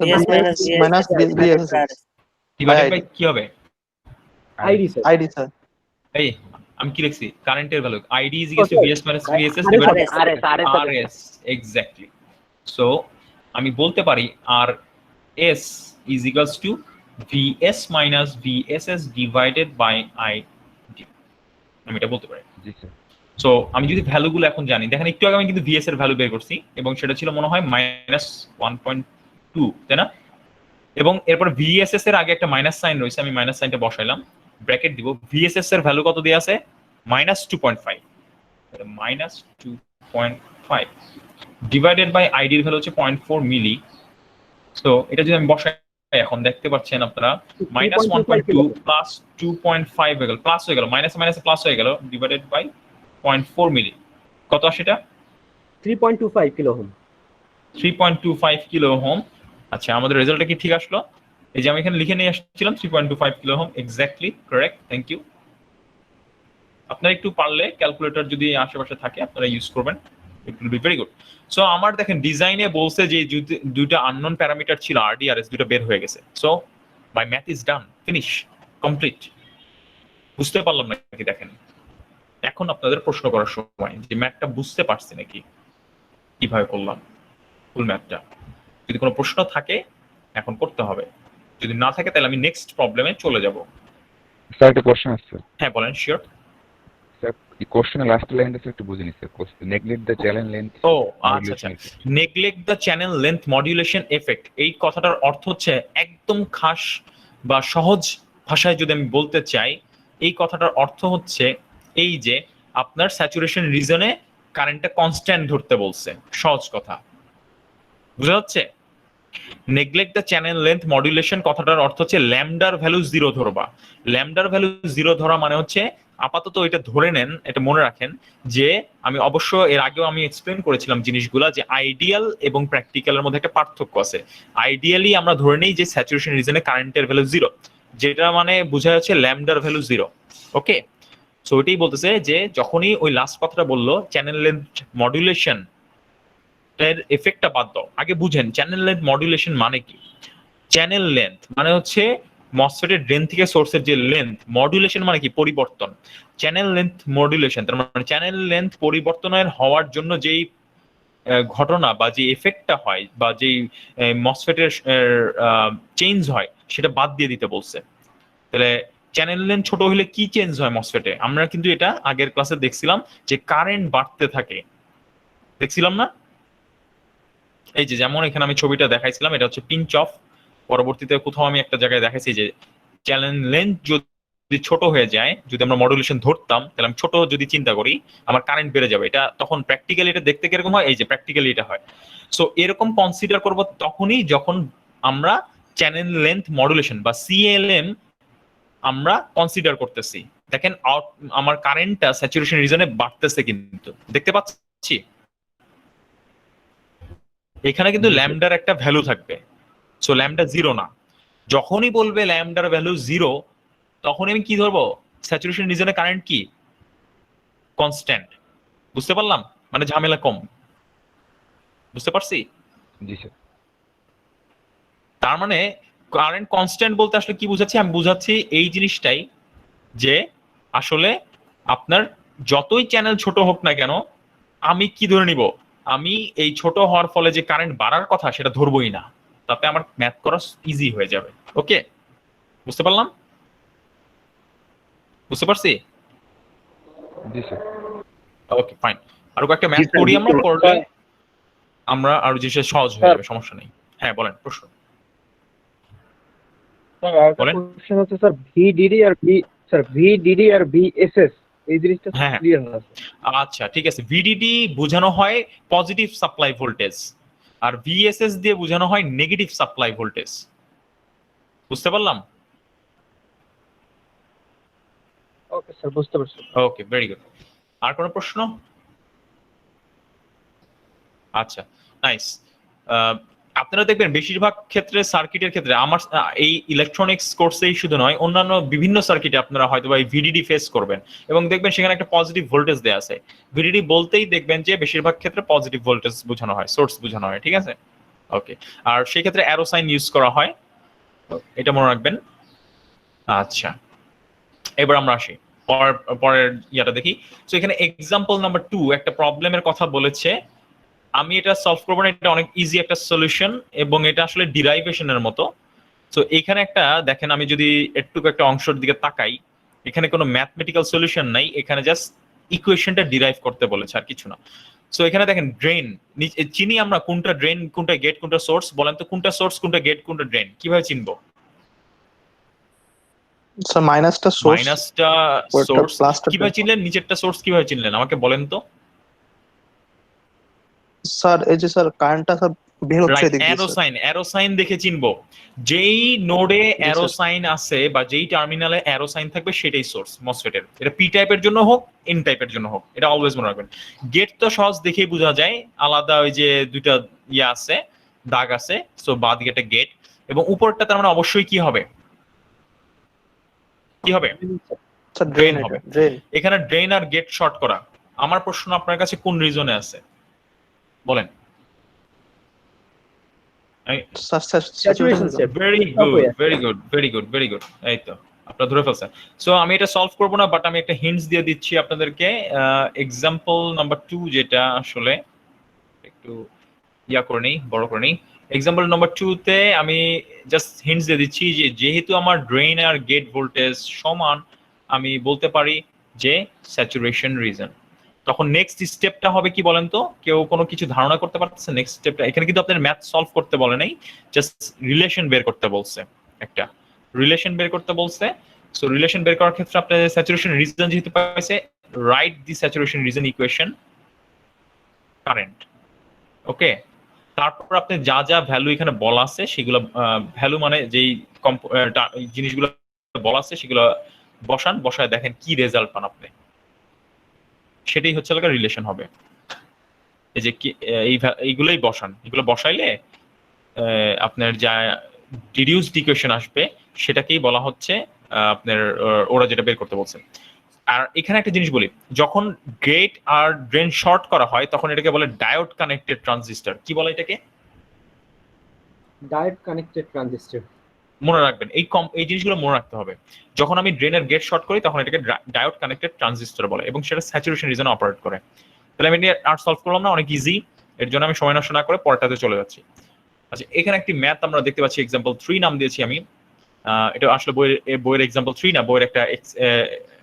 minus VS divided by কি হবে? ID sir. ID sir. এই আমি কি লিখছি, কারেন্টের value ID is equal to VS minus VSS divided by RS. Exactly. So আমি বলতে পারি R S is equals to VS minus VSS divided by ID, আমি এটা বলতে পারি। জি স্যার। সো আমি যদি ভ্যালুগুলো এখন জানি, দেখেন একটু আগে আমি কিন্তু ভিএস এর ভ্যালু বের করছি এবং সেটা ছিল মনে হয় -1.2, তাই না? এবং এরপর ভিএসএস এর আগে একটা মাইনাস সাইন রয়েছে, আমি মাইনাস সাইনটা বসাইলাম, ব্র্যাকেট দিব। ভিএসএস এর ভ্যালু কত দেয়া আছে? -2.5, -2.5 ডিভাইডেড বাই আইডির ভ্যালু হচ্ছে 0.4 মিলি, সো এটা যদি আমি বসাই, এখন দেখতে পাচ্ছেন আপনারা মাইনাস 1.2 প্লাস 2.5 হয়ে গেল, প্লাস হয়ে গেল, মাইনাস মাইনাসে প্লাস হয়ে গেল, ডিভাইডেড বাই 0.4 মিলি। কত আসে এটা? 3.25 কিলো ওহম। 3.25 kilo ohm. আচ্ছা, আমাদের রেজাল্টটা কি ঠিক আসলো? এই যে আমি এখানে লিখে নিয়ে আসছিলাম 3.25 kilo ohm, exactly correct, thank you. আপনারা একটু পারলে ক্যালকুলেটর যদি আশেপাশে থাকে আপনারা ইউজ করবেন, it will be very good. So আমার দেখেন ডিজাইনে বলছে যে দুইটা আননোন প্যারামিটার ছিল আরডি আর এস, দুটো বের হয়ে গেছে। So my math is done, finish, complete. বুঝতে পারলাম নাকি? দেখেন এখন আপনাদের প্রশ্ন করার সময় যে ম্যাথটা বুঝতে পারছি নাকি, কিভাবে করলাম ফুল ম্যাথটা। যদি কোনো প্রশ্ন থাকে এখন করতে হবে, যদি না থাকে তাহলে আমি নেক্সট প্রবলেমে চলে যাব। স্যার একটা কোশ্চেন আছে। হ্যাঁ বলেন, শিওর। স্যার এই কোশ্চেনের লাস্ট লাইনটা একটু বুঝিনি sir. Neglect the channel length. ও আচ্ছা আচ্ছা, neglect the channel length modulation effect, এই কথাটার অর্থ হচ্ছে একদম খাস বা সহজ ভাষায় যদি আমি বলতে চাই, এই কথাটার অর্থ হচ্ছে এই যে আপনার স্যাচুরেশন রিজনে কারেন্টটা কনস্ট্যান্ট ধরতে বলছে, সহজ কথা বুঝা যাচ্ছে। Neglect the channel length modulation কথাটার অর্থ হচ্ছে ল্যামডার ভ্যালু 0 ধরবা। ল্যামডার ভ্যালু 0 ধরা মানে হচ্ছে, আপাতত এটা ধরে নেন, এটা মনে রাখেন যে আমি অবশ্য এর আগেও আমি এক্সপ্লেন করেছিলাম জিনিসগুলা, যে আইডিয়াল এবং প্র্যাকটিক্যালের মধ্যে একটা পার্থক্য আছে। আইডিয়ালি আমরা ধরে নেই যে স্যাচুরেশন রিজনে কারেন্টের ভ্যালু 0, যেটা মানে বোঝা যাচ্ছে ল্যামডার ভ্যালু 0। ওকে, সো এটাই বলতেছে যে যখনই ওই লাস্ট কথাটা বললো চ্যানেল লেন্থ মডুলেশন এর এফেক্টটা বাদ দাও, আগে বুঝেন চ্যানেল লেন্থ মডুলেশন মানে কি। চ্যানেল লেন্থ মানে হচ্ছে মসফেটের ড্রেন থেকে সোর্সের যে লেন্থ, মডুলেশন মানে কি পরিবর্তন। চ্যানেল লেন্থ মডুলেশন তার মানে চ্যানেল লেন্থ পরিবর্তনের হওয়ার জন্য যেই ঘটনা বা যে এফেক্টটা হয় বা যেই মসফেটের চেঞ্জ হয় সেটা বাদ দিয়ে দিতে বলছে। তাহলে চ্যানেল লেন্থ ছোট হলে কি চেঞ্জ হয় মসফেটে? আমরা কিন্তু এটা আগের ক্লাসে দেখছিলাম যে কারেন্ট বাড়তে থাকে, দেখছিলাম না? এই যে যেমন এখানে আমি ছবিটা দেখাইছিলাম, এটা হচ্ছে পিঞ্চ অফ। পরবর্তীতে কোথাও আমি একটা জায়গায় দেখাইছি যে চ্যানেল লেন্থ যদি ছোট হয়ে যায়, যদি আমরা মডুলেশন ধরতাম, তাহলে আমি ছোট যদি চিন্তা করি আমার কারেন্ট বেড়ে যাবে। এটা তখন প্র্যাকটিক্যালি এটা দেখতে কিরকম হয়, এই যে প্র্যাকটিক্যালি এটা হয়। সো এরকম কনসিডার করব তখনই যখন আমরা চ্যানেল লেন্থ মডুলেশন বা সিএলএম আমরা কনসিডার করতেছি। দেখেন আমার কারেন্টটা স্যাচুরেশন রিজনে বাড়তেছে, কিন্তু দেখতে পাচ্ছি এখানে কিন্তু ল্যামডার একটা ভ্যালু থাকবে। সো ল্যামডা 0 না। যখনই বলবে ল্যামডার ভ্যালু 0, তখন আমি কি ধরবো? স্যাচুরেশন রিজনে কারেন্ট কি কনস্ট্যান্ট। বুঝতে পারলাম? মানে ঝামেলা কম। বুঝতে পারছি? জি স্যার। তার মানে কারেন্ট কনস্ট্যান্ট বলতে আসলে কি বুঝাচ্ছি? আমি বুঝাচ্ছি এই জিনিসটাই যে আসলে আপনার যতই চ্যানেল ছোট হোক না কেন, আমি কি ধরে নিব? আমি এই ছোট হওয়ার ফলে যে কারেন্ট বাড়ার কথা সেটা ধরবই না, তাতে আমার ম্যাথ করা ইজি হয়ে যাবে। ওকে, বুঝতে পারলাম? বুঝতে পারছি? জি স্যার। ওকে ফাইন, আরো কয়েকটা ম্যাথ করি আমরা, করলে আমরা আরো জিনিসটা সহজ হয়ে যাবে, সমস্যা নেই। হ্যাঁ বলেন, প্রশ্ন বলেন। কোশ্চেন হচ্ছে স্যার ভিডিডি আর ভি, স্যার ভিডিডি আর ভিএসএস এই জিনিসটা হ্যাঁ ক্লিয়ার না স্যার। আচ্ছা ঠিক আছে, ভিডিডি বোঝানো হয় পজিটিভ সাপ্লাই ভোল্টেজ, আর ভিএসএস দিয়ে বোঝানো হয় নেগেটিভ সাপ্লাই ভোল্টেজ। বুঝতে পারলাম? ওকে স্যার, বুঝতে পারছি। ওকে ভেরি গুড। আর কোনো প্রশ্ন? আচ্ছা নাইস। আপনারা দেখবেন বেশিরভাগ ক্ষেত্রে সার্কিটের ক্ষেত্রে আমার এই ইলেকট্রনিক্স কোর্সেই শুধু নয়, অন্যান্য বিভিন্ন সার্কিটে আপনারা হয়তো বা এই ভিডিডি ফেস করবেন এবং দেখবেন সেখানে একটা পজিটিভ ভোল্টেজ দেওয়া আছে। ভিডিডি বলতেই দেখবেন যে বেশিরভাগ ক্ষেত্রে পজিটিভ ভোল্টেজ বোঝানো হয়, সোর্স বোঝানো হয়, ঠিক আছে? ওকে, আর সেই ক্ষেত্রে অ্যারো সাইন ইউজ করা হয়, এটা মনে রাখবেন। আচ্ছা, এবার আমরা আসি পরের ইয়াটা দেখি। তো এখানে এক্সাম্পল নাম্বার 2 একটা প্রবলেমের কথা বলেছে। আমি এটা সলভ করবো না, এটা অনেক ইজি একটা সলিউশন এবং এটা আসলে ডিরাইভেশনের মতো। তো এখানে একটা দেখেন, আমি যদি একটু একটা অংশের দিকে তাকাই, এখানে কোনো ম্যাথমেটিক্যাল সলিউশন নাই, এখানে জাস্ট ইকুয়েশনটা ডিরাইভ করতে বলেছে, আর কিছু না। সো এখানে দেখেন ড্রেন, চিনি আমরা কোনটা ড্রেন কোনটা গেট কোনটা সোর্স? বলেন তো কোনটা সোর্স কোনটা গেট কোনটা ড্রেন, কিভাবে চিনবো? স্যার মাইনাসটা সোর্স, মাইনাসটা ওটা সোর্স প্লাসটা কিভাবে চিনলেন? নিচেরটা সোর্স কিভাবে চিনলেন আমাকে বলেন তো? স্যার এই যে স্যার কারেন্টটা স্যার বের হচ্ছে রাইট, এদিক দিয়ে arrow sir. Sign, arrow sign দেখে চিনবো। যেই নোডে জি অ্যারো স্যার। সাইন আছে বা যেই টার্মিনালে অ্যারো সাইন থাকবে সেটাই সোর্স মসফেটের। এটা পি টাইপের জন্য হোক, এন টাইপের জন্য হোক, এটা অলওয়েজ মনে রাখবেন। গেট তো সহজ দেখেই বোঝা যায়, আলাদা ওই যে দুইটা ইয়ে আছে, দাগ আছে, সো বাদ গেটে গেট, এবং উপরটা তার মানে অবশ্যই কি হবে, কি হবে, স্যার ড্রেন ড্রেন হবে। এটা ড্রেন। এখানে ড্রেন আর গেট শর্ট করা। আমার প্রশ্ন আপনার কাছে কোন রিজনে আছে বলেন? Sir Saturation, saturation sir. Very good, Somewhere. Very good, very good, very good. এই তো আপনারা ধরে ফেলছেন। সো আমি এটা সলভ করবো না, বাট আমি একটা হিন্টস দিয়ে দিচ্ছি আপনাদেরকে। এক্সাম্পল নাম্বার 2 যেটা আসলে একটু ইয়া করে নেই, বড় করে নেই। এক্সাম্পল নাম্বার 2 তে আমি জাস্ট হিন্টস দিয়ে দিচ্ছি যে যেহেতু আমার ড্রেন আর গেট ভোল্টেজ সমান, আমি বলতে পারি যে স্যাচুরেশন রিজন। তখন নেক্সট স্টেপটা হবে কি বলেন তো? কেউ কোনো কিছু ধারণা করতে পারতেছে নেক্সট স্টেপটা? এখানে কিন্তু আপনার ম্যাথ সলভ করতে বলে নাই, জাস্ট রিলেশন বের করতে বলছে, একটা রিলেশন বের করতে বলছে। সো রিলেশন বের করার ক্ষেত্রে আপনার স্যাচুরেশন রিজন যেহেতু পাইছে, right the saturation region equation current. Okay, তারপর আপনি যা যা ভ্যালু এখানে বলা আছে সেগুলো, ভ্যালু মানে যেই জিনিসগুলো বলা আছে সেগুলো বসান, বসায় দেখেন কি রেজাল্ট পান আপনি, সেটাই হচ্ছে রিলেশন হবে। এই যে এইগুলোই বসান, এগুলো বসাইলে আপনার যা ডিডিউসড ইকুয়েশন আসবে সেটাকেই বলা হচ্ছে আপনার ওরা যেটা বের করতে বলছে। আর এখানে একটা জিনিস বলি, যখন গেট আর ড্রেন শর্ট করা হয় তখন এটাকে বলে ডায়োড কানেক্টেড ট্রানজিস্টর। কি বলে এটাকে? Diode connected transistor. মনে রাখবেন, এই জিনিসগুলো মনে রাখতে হবে। যখন আমি ড্রেনের গেট শর্ট করি তখন এটাকে ডায়োড কানেক্টেড ট্রানজিস্টর বলে, এবং সেটা স্যাচুরেশন রিজনে অপারেট করে। তাহলে আমি আর সলভ করলাম না, অনেক ইজি। এর জন্য আমি সময় নষ্ট না করে পরেরটাতে চলে যাচ্ছি। আচ্ছা, এখানে একটি ম্যাথ আমরা দেখতে পাচ্ছি, এক্সাম্পল 3 নাম দিয়েছি আমি। এটা আসলে বইয়ের এক্সাম্পল 3 না, বইয়ের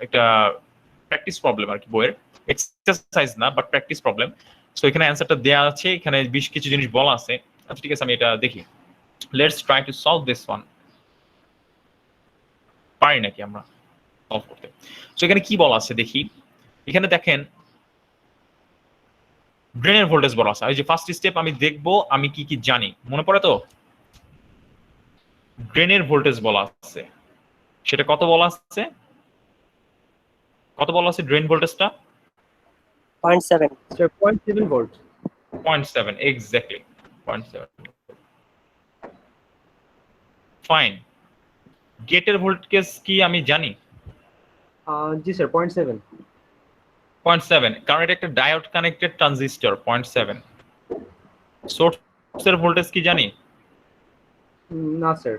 একটা প্র্যাকটিস প্রবলেম আর কি, বইয়ের এক্সারসাইজ না, বাট প্র্যাকটিস প্রবলেম। সো এখানে অ্যান্সারটা দেওয়া আছে, এখানে বেশ কিছু জিনিস বলা আছে। আচ্ছা ঠিক আছে, আমি এটা দেখি। Let's try to solve this one. পারি নাকি আমরা সলভ করতে? তো এখানে কি বলা আছে দেখি। এখানে দেখেন ড্রেনের ভোল্টেজ বলা আছে। এই যে ফার্স্ট স্টেপ আমি দেখবো আমি কি কি জানি, মনে পড়ে তো? ড্রেনের ভোল্টেজ বলা আছে, সেটা কত বলা আছে? কত বলা আছে ড্রেন ভোল্টেজটা? 0.7. Sir, 0.7 volt. 0.7, এক্স্যাক্টলি 0.7। ফাইন। গেটের ভোল্টেজ কি আমি জানি? জি স্যার 0.7. 0.7, কারণ এটা একটা ডায়োড কানেক্টেড ট্রানজিস্টর। 0.7। সোর্সের ভোল্টেজ কি জানি? না স্যার।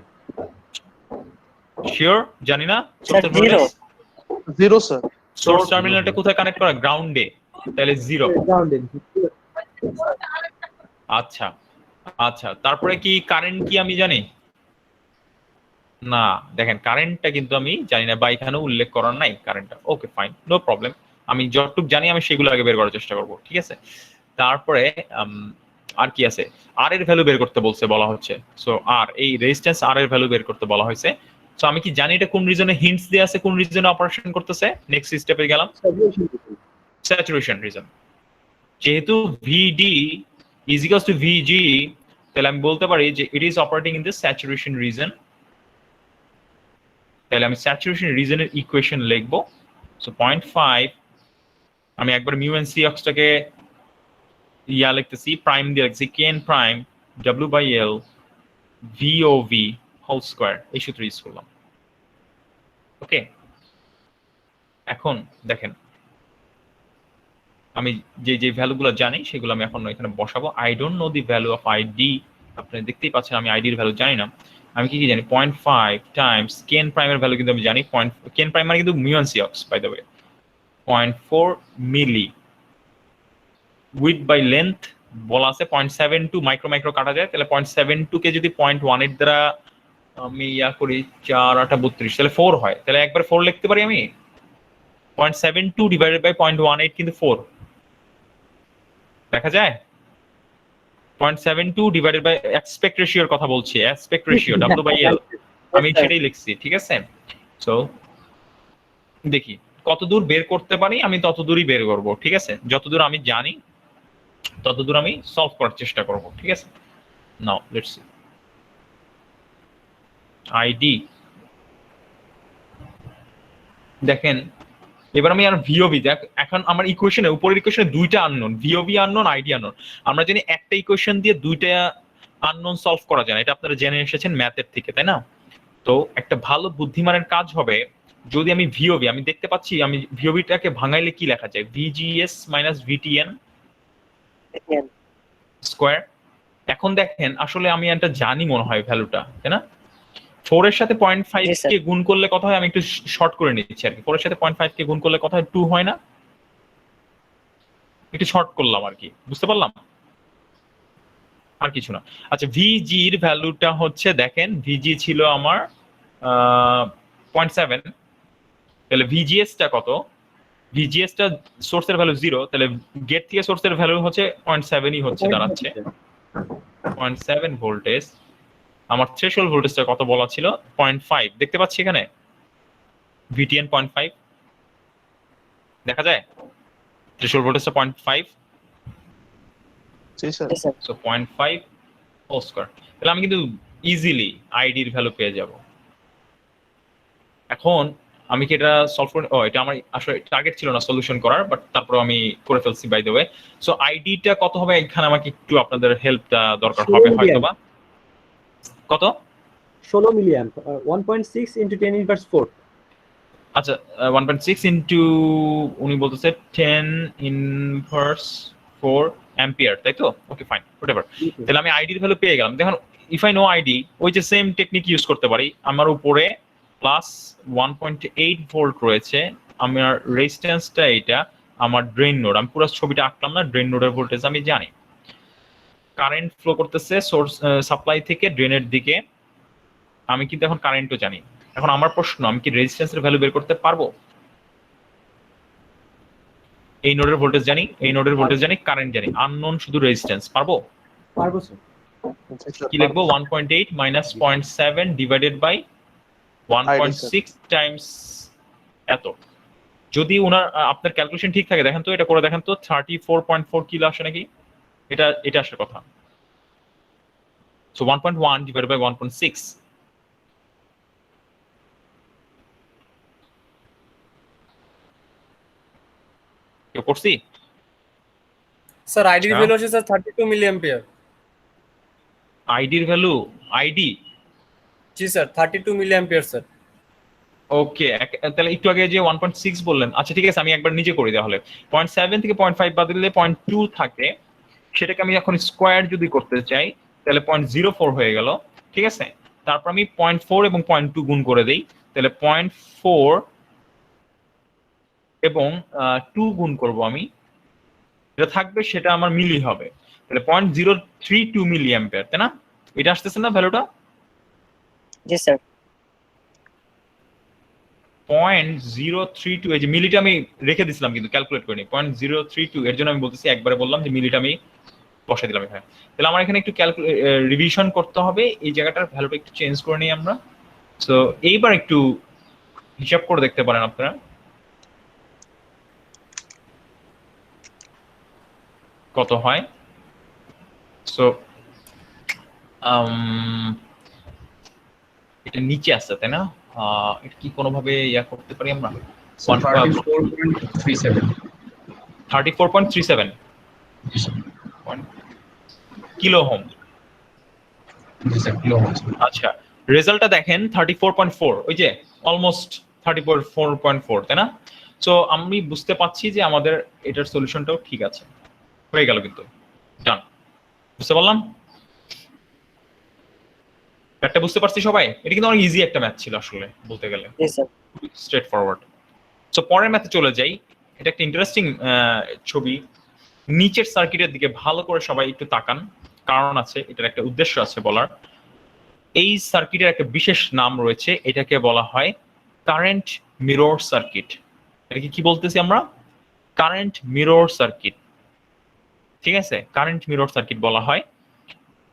শিওর জানি না। Sir, সোর্সের ভোল্টেজ 0 স্যার। সোর্স টার্মিনালটা কোথায় কানেক্ট করা? গ্রাউন্ডে, তাহলে 0। Grounded. আচ্ছা আচ্ছা, তারপরে কি কারেন্ট কি আমি জানি? না, দেখেন কারেন্টটা কিন্তু আমি জানি না, বা এখানেও উল্লেখ করার নাই কারেন্টটা। Okay fine, no problem. আমি যতটুকু জানি আমি সেগুলো আগে বের করার চেষ্টা করব, ঠিক আছে? তারপরে আর কি আছে? আর এর ভ্যালু বের করতে বলা হচ্ছে। সো আর এই রেজিস্ট্যান্স আর এর ভ্যালু বের করতে বলা হয়েছে। সো আমি কি জানি এটা কোন রিজনে হিন্টস দেয়া আছে, কোন রিজনে অপারেশন করতেছে? নেক্সট স্টেপে গেলাম, স্যাচুরেশন রিজন। যেহেতু ভিডি ইজ ইকুয়ালস টু ভিজি, তাহলে আমি বলতে পারি যে it is operating in the saturation region. তাহলে আমি স্যাচুরেশন রিজনের ইকুয়েশন লিখবো। সো 0.5, আমি একবার মিউ এন সি অক্সটাকে ইয়া লিখতেছি, প্রাইম দিয়ে লিখছি, KN prime W by L VOV whole square, এই সূত্র ইউজ করলাম। ওকে, এখন দেখেন আমি যে ভ্যালুগুলো জানি সেগুলো আমি এখন এখানে বসাবো। I don't know the value of ID, আপনি দেখতেই পাচ্ছেন আমি আইডির ভ্যালু জানি না। আমি কি জানি? 0.5 টাইমস কেন প্রাইমের ভ্যালু কিন্তু আমি জানি। কেন প্রাইম মানে কিন্তু mu N C ox, by the way. 0.4 milli width by length বলা আছে 0.72, মাইক্রো কাটা যায়, তাহলে 0.72 কে যদি 0.18 দ্বারা আমি ইয়া করি, 4 8 32, তাহলে 4 হয়। তাহলে একবার 4 লিখতে পারি আমি। 0.72 ডিভাইডেড বাই 0.18 কিন্তু 4 দেখা যায়। 0.72 ডিভাইডেড বাই অ্যাসপেক্ট রেশিওর কথা বলছি, aspect ratio W by L, আমি সেটাই লিখছি, ঠিক আছে? সো দেখি কত দূর বের করতে পারি, আমি তত দূরই বের করব, ঠিক আছে? যতদূর আমি জানি ততদূর আমি সলভ করার চেষ্টা করব, ঠিক আছে? Now let's see ID. দেখেন এবার আমি আর ভিওভি দেখ, এখন আমার ইকুয়েশনে উপরের ইকুয়েশনে দুইটা আননোন, ভিওভি আননোন, আইডি আননোন। আমরা জানি একটা ইকুয়েশন দিয়ে দুইটা আননোন সলভ করা যায় না, এটা আপনারা জেনে এসেছেন ম্যাথের থেকে, তাই না? তো একটা ভালো বুদ্ধিমানের কাজ হবে যদি আমি ভিওভি, আমি দেখতে পাচ্ছি আমি ভিওভিটাকে ভাঙাইলে কি লেখা যায়, ভিজিএস মাইনাস ভিটিএন স্কোয়ার। এখন দেখেন আসলে আমি এটা জানি মনে হয় ভ্যালুটা, তাই না? 4 এর সাথে 0.5 Yes, sir. কে গুণ করলে কত হয়, আমি একটু শর্ট করে নিচ্ছি আর কি। 4 এর সাথে 0.5 কে গুণ করলে কত হয়, 2 হয় না? একটু শর্ট করলাম আর কি, বুঝতে পারলাম? আর কিছু না। আচ্ছা ভিজি এর ভ্যালুটা হচ্ছে, দেখেন ভিজি ছিল আমার 0.7, তাহলে ভিজিএস টা কত? ভিজিএস টা সোর্সের ভ্যালু 0, তাহলে গেট থেকে সোর্সের ভ্যালু হচ্ছে 0.7ই হচ্ছে দাঁড়াচ্ছে 0.7 ভোল্টেজ। আমার থ্রেশহোল্ড ভোল্টেজটা কত বলা ছিল, 0.5, দেখতে পাচ্ছি এখানে ভিটিএন 0.5 দেখা যায়, থ্রেশহোল্ড ভোল্টেজটা 0.5, জি sir. Yes, sir. So 0.5 whole square. তাহলে আমি কিন্তু ইজিলি আইডির ভ্যালু পেয়ে যাব। এখন আমি কি এটা সলভ করে, এটা আমার আসলে টার্গেট ছিল না সলিউশন করার, বাট তারপর আমি করে ফেলছি বাই দ্য ওয়ে। সো আইডিটা কত হবে, এখানে আমাকে একটু আপনাদের হেল্পটা দরকার হবে হয়তোবা। কত? 16 মিলিয়ন 1.6 into 10 inverse 4 আচ্ছা 1.6 ইনটু উনি বলতেছে 10 ইনভার্স 4 অ্যাম্পিয়ার, তাই তো? Okay fine, whatever. তাহলে আমি আইডির ভ্যালু পেয়ে গেলাম। দেখুন ইফ আই নো আইডি, ওই যে সেম টেকনিক ইউজ করতে পারি। আমার উপরে প্লাস 1.8 ভোল্ট রয়েছে, আমার রেজিস্ট্যান্সটা এটা, আমার ড্রেন নোড, আমি পুরো ছবিটা আঁকলাম না, ড্রেন নোডের ভোল্টেজ আমি জানি, কারেন্ট ফ্লো করতেছে সোর্স সাপ্লাই থেকে ড্রেনের দিকে, আমি কিন্তু এখন কারেন্টও জানি। এখন আমার প্রশ্ন, আমি কি রেজিস্ট্যান্সের ভ্যালু বের করতে পারবো? এই নোডের ভোল্টেজ জানি, এই নোডের ভোল্টেজ জানি, কারেন্ট জানি, আননোন শুধু রেজিস্ট্যান্স, পারবো? পারবো স্যার। কি লিখবো, 1.8 মাইনাস 0.7 ডিভাইডেড বাই 1.6 টাইমস এত। যদি ওনার আপনার ক্যালকুলেশন ঠিক থাকে, দেখেন তো, এটা করে দেখেন তো, 34.4 কিলো আসে নাকি? এটা আসার কথা। সো 1.1 ডিভাইডেড বাই 1.6, কেউ করছি? স্যার আইডির আচ্ছা। ভ্যালু আছে স্যার 32 মিলিঅ্যাম্পিয়ার। আইডির ভ্যালু, আইডি, জি স্যার 32 মিলিঅ্যাম্পিয়ার স্যার। ওকে। তাহলে একটু আগে যে 1.6 বললেন, আচ্ছা ঠিক আছে, আমি একবার নিজে করি তাহলে। 0.7 থেকে 0.5 বাদ দিলে 0.2 থাকে, সেটাকে আমি এখন স্কোয়ার যদি করতে চাই তাহলে 0.04 হয়ে গেল, ঠিক আছে? তারপর আমি 0.4 এবং 0.2 গুণ করে দেই, তাহলে 0.4 এবং 2 গুণ করব আমি, যেটা থাকবে সেটা আমার মিলি হবে, তাহলে 0.032 মিলি অ্যাম্পিয়ার, তাই না? এটা আসতেছে না ভ্যালুটা? Yes, sir. 0.032, এই যে মিলিটা আমি রেখে দিছিলাম কিন্তু ক্যালকুলেট করিনি, 0.032, এর জন্য আমি বলতেছি একবারে বললাম যে মিলিটা আমি বসাই দিলাম এখানে। তাহলে আমার এখানে একটু রিভিশন করতে হবে, এই জায়গাটার ভ্যালুটা একটু চেঞ্জ করে নিই আমরা। সো এইবার একটু হিসাব করে দেখতে পারেন আপনারা কত হয়। সো এটা নিচে আছে, তাই না? এটা কি কোনোভাবে ইয়া করতে পারি আমরা? 34.37 কিলো ওহম। আচ্ছা রেজাল্টটা দেখেন 34.4, ওই যে অলমোস্ট 34.4, তাই না? সো আমি বুঝতে পারছি যে আমাদের এটার সলিউশনটাও ঠিক আছে, হয়ে গেল কিন্তু, ডান। বুঝতে পারলাম? একটা বুঝতে পারছি সবাই? এটা কিন্তু অনেক ইজি একটা ম্যাথ ছিল আসলে বলতে গেলে, Yes, sir. Straight forward. So পরের ম্যাথে চলে যাই। এটা একটা ইন্টারেস্টিং ছবি। নিচের সার্কিটের দিকে ভালো করে সবাই একটু তাকান, কারণ আছে, এটার একটা উদ্দেশ্য আছে বলার। এই সার্কিটের একটা বিশেষ নাম রয়েছে, এটাকে বলা হয় কারেন্ট মিরর সার্কিট। এটাকে কি বলতেছি আমরা? কারেন্ট মিরর সার্কিট, ঠিক আছে? কারেন্ট মিরর সার্কিট বলা হয়।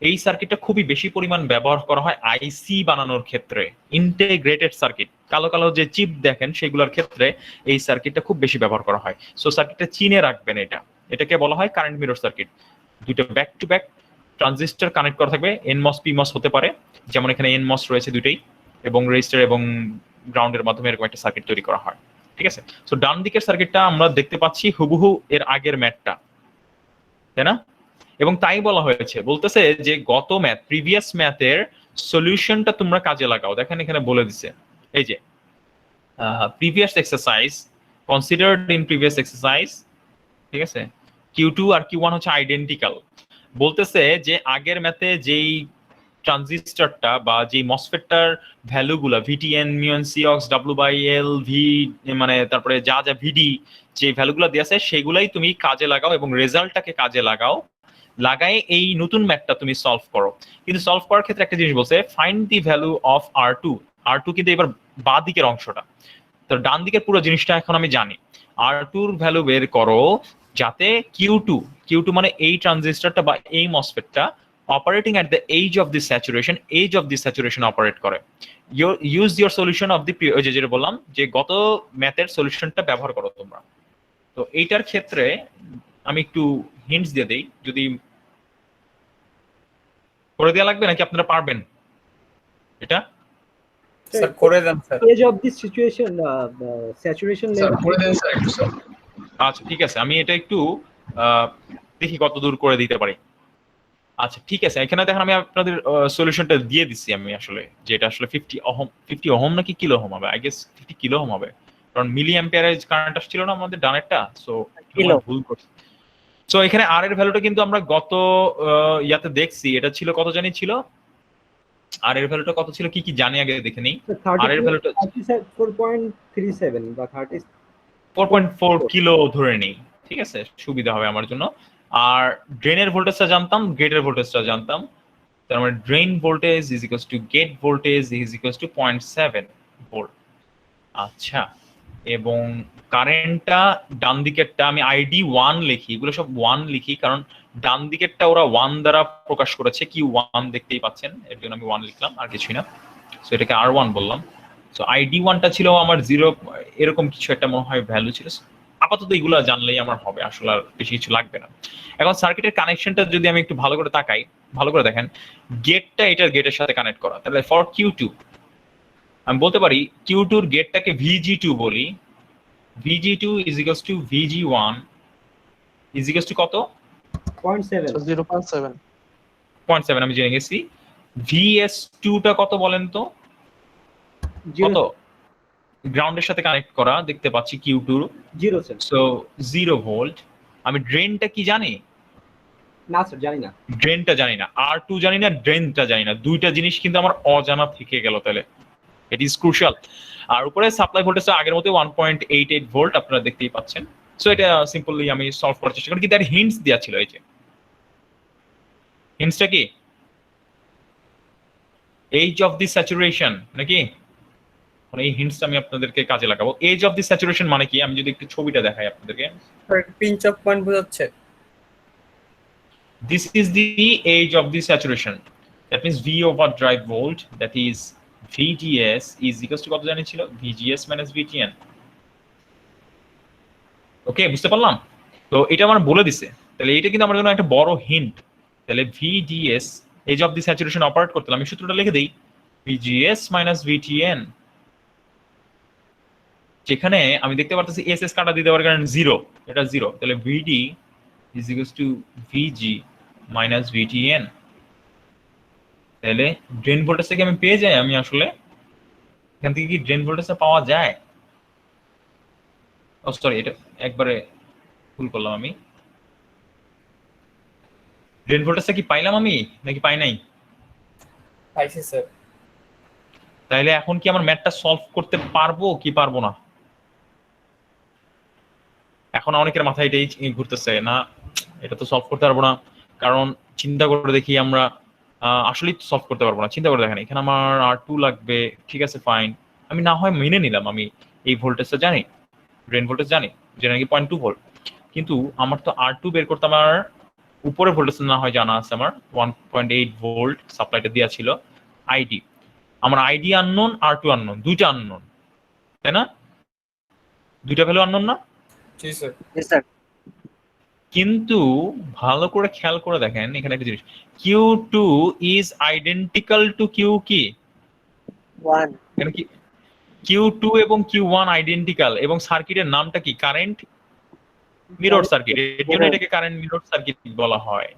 এই সার্কিটটা খুবই বেশি পরিমাণ ব্যবহার করা হয় আইসি বানানোর ক্ষেত্রে, ইন্টিগ্রেটেড সার্কিট, কালো কালো যে চিপ দেখেন সেগুলোর ক্ষেত্রে এই সার্কিটটা খুব বেশি ব্যবহার করা হয়। সো সার্কিটটা চিনে রাখবেন এটা, এটাকে বলা হয় কারেন্ট মিরর সার্কিট। দুইটা back to back transistor connect করা থাকবে, এনমস পিমস হতে পারে, যেমন এখানে এনমস রয়েছে দুইটাই, এবং রেজিস্টার এবং গ্রাউন্ডের মাধ্যমে এরকম একটা সার্কিট তৈরি করা হয়। ঠিক আছে, সো ডান দিকের সার্কিটটা আমরা দেখতে পাচ্ছি হুবহু এর আগের ম্যাথটা, তাই না? এবং তাই বলা হয়েছে, বলতেছে যে গত ম্যাথ প্রিভিয়াস ম্যাথের সলিউশনটা তোমরা কাজে লাগাও। দেখেন এখানে বলে দিছে, এই যে previous exercise considered in previous exercise, ঠিক আছে, Q2 আর Q1 হচ্ছে আইডেন্টিক্যাল। বলতেছে যে আগের ম্যাথে যেই ট্রানজিস্টরটা বা যেই মসফেটটার ভ্যালুগুলা VTN, মিউন, সিঅক্স, W/L, V, মানে তারপরে যা যা VD যে ভ্যালুগুলো দেওয়া আছে সেগুলাই তুমি কাজে লাগাও এবং রেজাল্টটাকে কাজে লাগাও, লাগাই এই নতুন ম্যাথটা তুমি সলভ করো। কিন্তু সলভ করার ক্ষেত্রে একটা জিনিস বলছে, find the value of R2 কিন্তু এবার বাঁ দিকের অংশটা, তো ডান দিকের পুরো জিনিসটা এখন আমি জানি। R2 ভ্যালু বের করো যাতে Q2 মানে এই ট্রানজিস্টরটা বা এই মসফেটটা operating at the edge of the saturation operate করে। Use your solution of the, যেটা বললাম যে গত ম্যাথের সলিউশনটা ব্যবহার করো তোমরা। তো এইটার ক্ষেত্রে আমি একটু হিন্টস দিয়ে দেই, যদি করে দেওয়া লাগবে নাকি আপনারা পারবেন এটা? স্যার করে দেন sir. Age of this situation, saturation level. আচ্ছা ঠিক আছে, আমি এটা একটু দেখি কত দূর করে দিতে পারি। আচ্ছা ঠিক আছে, এখানে দেখেন আমি আপনাদের সলিউশনটা দিয়ে দিচ্ছি আমি আসলে, যেটা আসলে 50 ওহম নাকি কিলো ওহম হবে, আই গেস 50 কিলো ওহম হবে, কারণ মিলি অ্যাম্পিয়ারেজ কারেন্ট আসছিল না আমাদের ডানেরটা, সো কিলো। ভুল করছি। সো এখানে আর এর ভ্যালুটা কিন্তু আমরা গত ইয়াতে দেখছি, এটা ছিল কত জানি ছিল, আর এর ভ্যালুটা কত ছিল কি কি জানি আগে দেখে নেই। আর এর ভ্যালুটা 4.37 বা 30 4.4 কিলো ধরে নেই, ঠিক আছে, সুবিধা হবে আমার জন্য। আর ড্রেনের ভোল্টেজটা জানতাম, গেটের ভোল্টেজটা জানতাম, তার মানে drain voltage is equals to get voltage is equals two 0.7 volt. আচ্ছা, এবং কারেন্টটা ডান দিকেরটা আমি ID1 লিখি, এগুলো সব 1 লিখি, কারণ ডান দিকেরটা ওরা 1 দ্বারা প্রকাশ করেছে, Q1 দেখতেই পাচ্ছেন, এর জন্য আমি 1 লিখলাম, আর কিছুই না। সো এটাকে R1 বললাম। সো ID1টা ছিল আমার 0 এরকম কিছু একটা মনে হয় ভ্যালু ছিল। আপাতত এগুলো জানলেই আমার হবে, আসলে আর বেশি কিছু লাগবে না। এখন সার্কিটের কানেকশনটা যদি আমি একটু ভালো করে তাকাই, ভালো করে দেখেন, গেটটা এটার গেটের সাথে কানেক্ট করা, তাহলে ফর Q2 আমি বলতে পারি Q2 এর গেটটাকে VG2 বলি, VG2 is equals two VG1 is equals two কত? 0.7 0.7 0.7 আমি জেনে গেছি। VS2 টা কত বলেন তো? কত? গ্রাউন্ডের সাথে কানেক্ট করা দেখতে পাচ্ছি Q2, 0 স্যার। So 0 volt. আমি ড্রেনটা কি জানি? না স্যার জানি না। ড্রেনটা জানি না, R2 জানি না, ড্রেনটা জানি না, দুইটা জিনিস কিন্তু আমার অজানা থেকে গেল, তাহলে ইট ইজ ক্রুশাল। আর উপরে সাপ্লাই ভোল্টেজটা আগের মতো 1.88 ভোল্ট আপনারা দেখতেই পাচ্ছেন। সো এটা সিম্পলি আমি সলভ করার চেষ্টা করি, কিন্তু এর হিন্টস দেওয়া ছিল, এই যে হিন্টসটা কি এজ অফ দি স্যাচুরেশন নাকি? এই হিন্টস আমি আপনাদেরকে কাজে লাগাবো। এজ অফ দি স্যাচুরেশন মানে কি, আমি যদি একটু ছবিটা দেখাই আপনাদেরকে, স্যার পিঞ্চ অফ পয়েন্ট বোঝাচ্ছে। this is the age of the saturation, that means V over drive volt, that is VGS is equals to কত জানি ছিল, VGS minus VTN। ওকে, বুঝতে পারলাম? তো এটা আমার বলে দিছে, তাহলে এটা কিন্তু আমার জন্য একটা বড় হিন্ট। তাহলে VGS as of the saturation operate করতে আমি সূত্রটা লিখে দেই, VGS minus VTN, যেখানে আমি দেখতে পারতেছি SS কাটা দিতে পারি কারণ 0, এটা 0, তাহলে VD is equals to VG minus VTN। তাহলে ড্রেন ভোল্টেজ থেকে আমি পেয়ে যাই, আমি আসলে এখান থেকে কি ড্রেন ভোল্টেজটা পাওয়া যায়? ও সরি, এটা একবারে ভুল করলাম আমি। ড্রেন ভোল্টেজটা কি পাইলাম আমি নাকি পাই নাই? পাইছি স্যার। তাহলে এখন কি আমার ম্যাথটা সলভ করতে পারবো কি পারবো না? এখন অনেকের মাথায় এটাই ঘুরতেছে, না এটা তো সলভ করতে পারবো না, কারণ চিন্তা করে দেখি আমরা আসলেই সলভ করতে পারবো না। চিন্তা করে দেখেন, এখানে আমার R2 লাগবে, ঠিক আছে ফাইন, আমি না হয় মেনে নিলাম, আমি এই ভোল্টেজটা জানি, ড্রেন ভোল্টেজ জানি, যেটা নাকি 0.2 ভোল্ট, কিন্তু আমার তো R2 বের করতে আমার উপরে ভোল্টেজ না হয় জানা আছে, আমার 1.8 ভোল্ট সাপ্লাইটা দেওয়া ছিল। আইডি, আমার আইডি আননোন, R2 আননোন, দুইটা আননোন, তাই না? দুইটা ভ্যালু আননোন না? জি স্যার। Yes, sir. কিন্তু ভালো করে খেয়াল করে দেখেন এখানে একটা জিনিস, Q2 is identical two Q কি, 1. এখানে কি Q2 এবং Q1 আইডেন্টিক্যাল, এবং সার্কিটের নামটা কি, কারেন্ট মিরর সার্কিট, এর জন্য এটাকে কারেন্ট মিরর সার্কিট বলা হয়।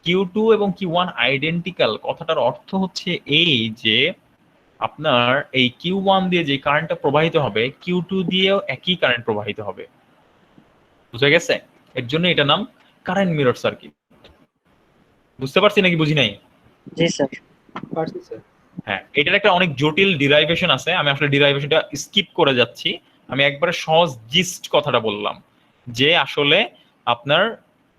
Q2 এবং Q1 আইডেন্টিক্যাল কথাটার অর্থ হচ্ছে এই যে আপনার এই Q1 দিয়ে যে কারেন্টটা প্রবাহিত হবে Q2 দিয়েও একই কারেন্ট প্রবাহিত হবে, বুঝা গেছে? এর জন্য এটা নাম কারেন্ট মিরর সার্কিট। বুঝতে পারছি নাকি বুঝি নাই? জি স্যার। পারছি স্যার। হ্যাঁ, এটার একটা অনেক জটিল ডিরাইভেশন আছে, আমি আসলে ডিরাইভেশনটা স্কিপ করে যাচ্ছি। আমি একবারে সহজ জিস্ট কথাটা বললাম যে আসলে আপনার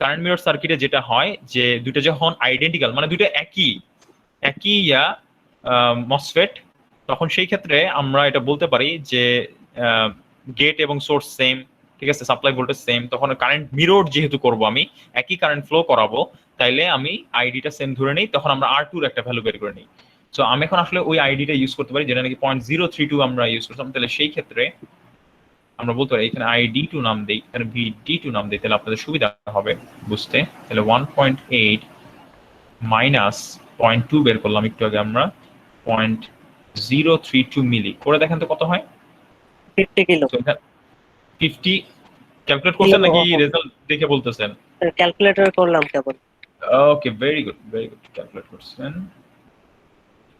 কারেন্ট মিরর সার্কিটে যেটা হয় যে দুইটা যখন আইডেন্টিক্যাল মানে দুইটা একই মসফেট, তখন সেই ক্ষেত্রে আমরা এটা বলতে পারি যে গেট এবং সোর্স সেম, ঠিক আছে, সাপ্লাই ভোল্টেজ সেম, তখন কারেন্ট মিরর যেহেতু করব আমি একই কারেন্ট ফ্লো করাবো, তাইলে আমি আইডিটা সেম ধরে নেই, তখন আমরা R2 এর একটা ভ্যালু বের করে নিই। সো আমি এখন আসলে ওই আইডিটা ইউজ করতে পারি যেটা নাকি 0.032 আমরা ইউজ করতাম, তাহলে সেই ক্ষেত্রে আমরা বলতে পারি এখানে ID2 নাম দেই, এখানে VD2 নাম দেই, তাহলে আপনাদের সুবিধা হবে বুঝতে। তাহলে 1.8 মাইনাস 0.2 বের করলাম একটু আগে আমরা, 0.032 মিলি করে দেখেন তো কত হয়। 50 কিলো। 50 ক্যালকুলেট করছেন নাকি রেজাল্ট দেখে বলতেছেন? ক্যালকুলেটর করলাম কেবল। ওকে, ভেরি গুড ক্যালকুলেট করছেন।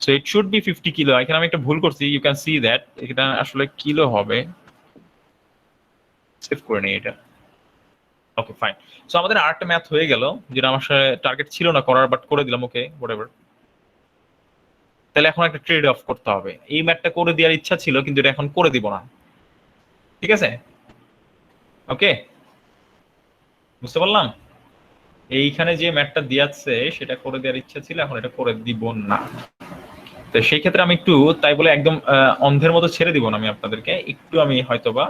So it should be 50 kilo. এখানে আমি একটা ভুল করছি, ইউ ক্যান সি দ্যাট এটা আসলে কিলো হবে, সেভ করে নেই এটা। ওকে ফাইন। সো আমাদের আরেকটা ম্যাথ হয়ে গেল যেটা আমার সাথে টার্গেট ছিল না করার, বাট করে দিলাম। ওকে হোয়াটএভার। তাহলে এখন একটা ট্রেড অফ করতে হবে। এই ম্যাথটা করে দেওয়ার ইচ্ছা ছিল কিন্তু এটা এখন করে দিব না, ঠিক আছে? ওকে, বুঝতে পারলাম? এইখানে যে ম্যাথটা দিয়েছে সেটা করে দেওয়ার ইচ্ছা ছিল, এখন এটা করে দিব না। তো সেই ক্ষেত্রে আমি একটু তাই বলে একদম অন্ধের মতো ছেড়ে দিব না, আমি আপনাদেরকে একটু আমি হয়তোবা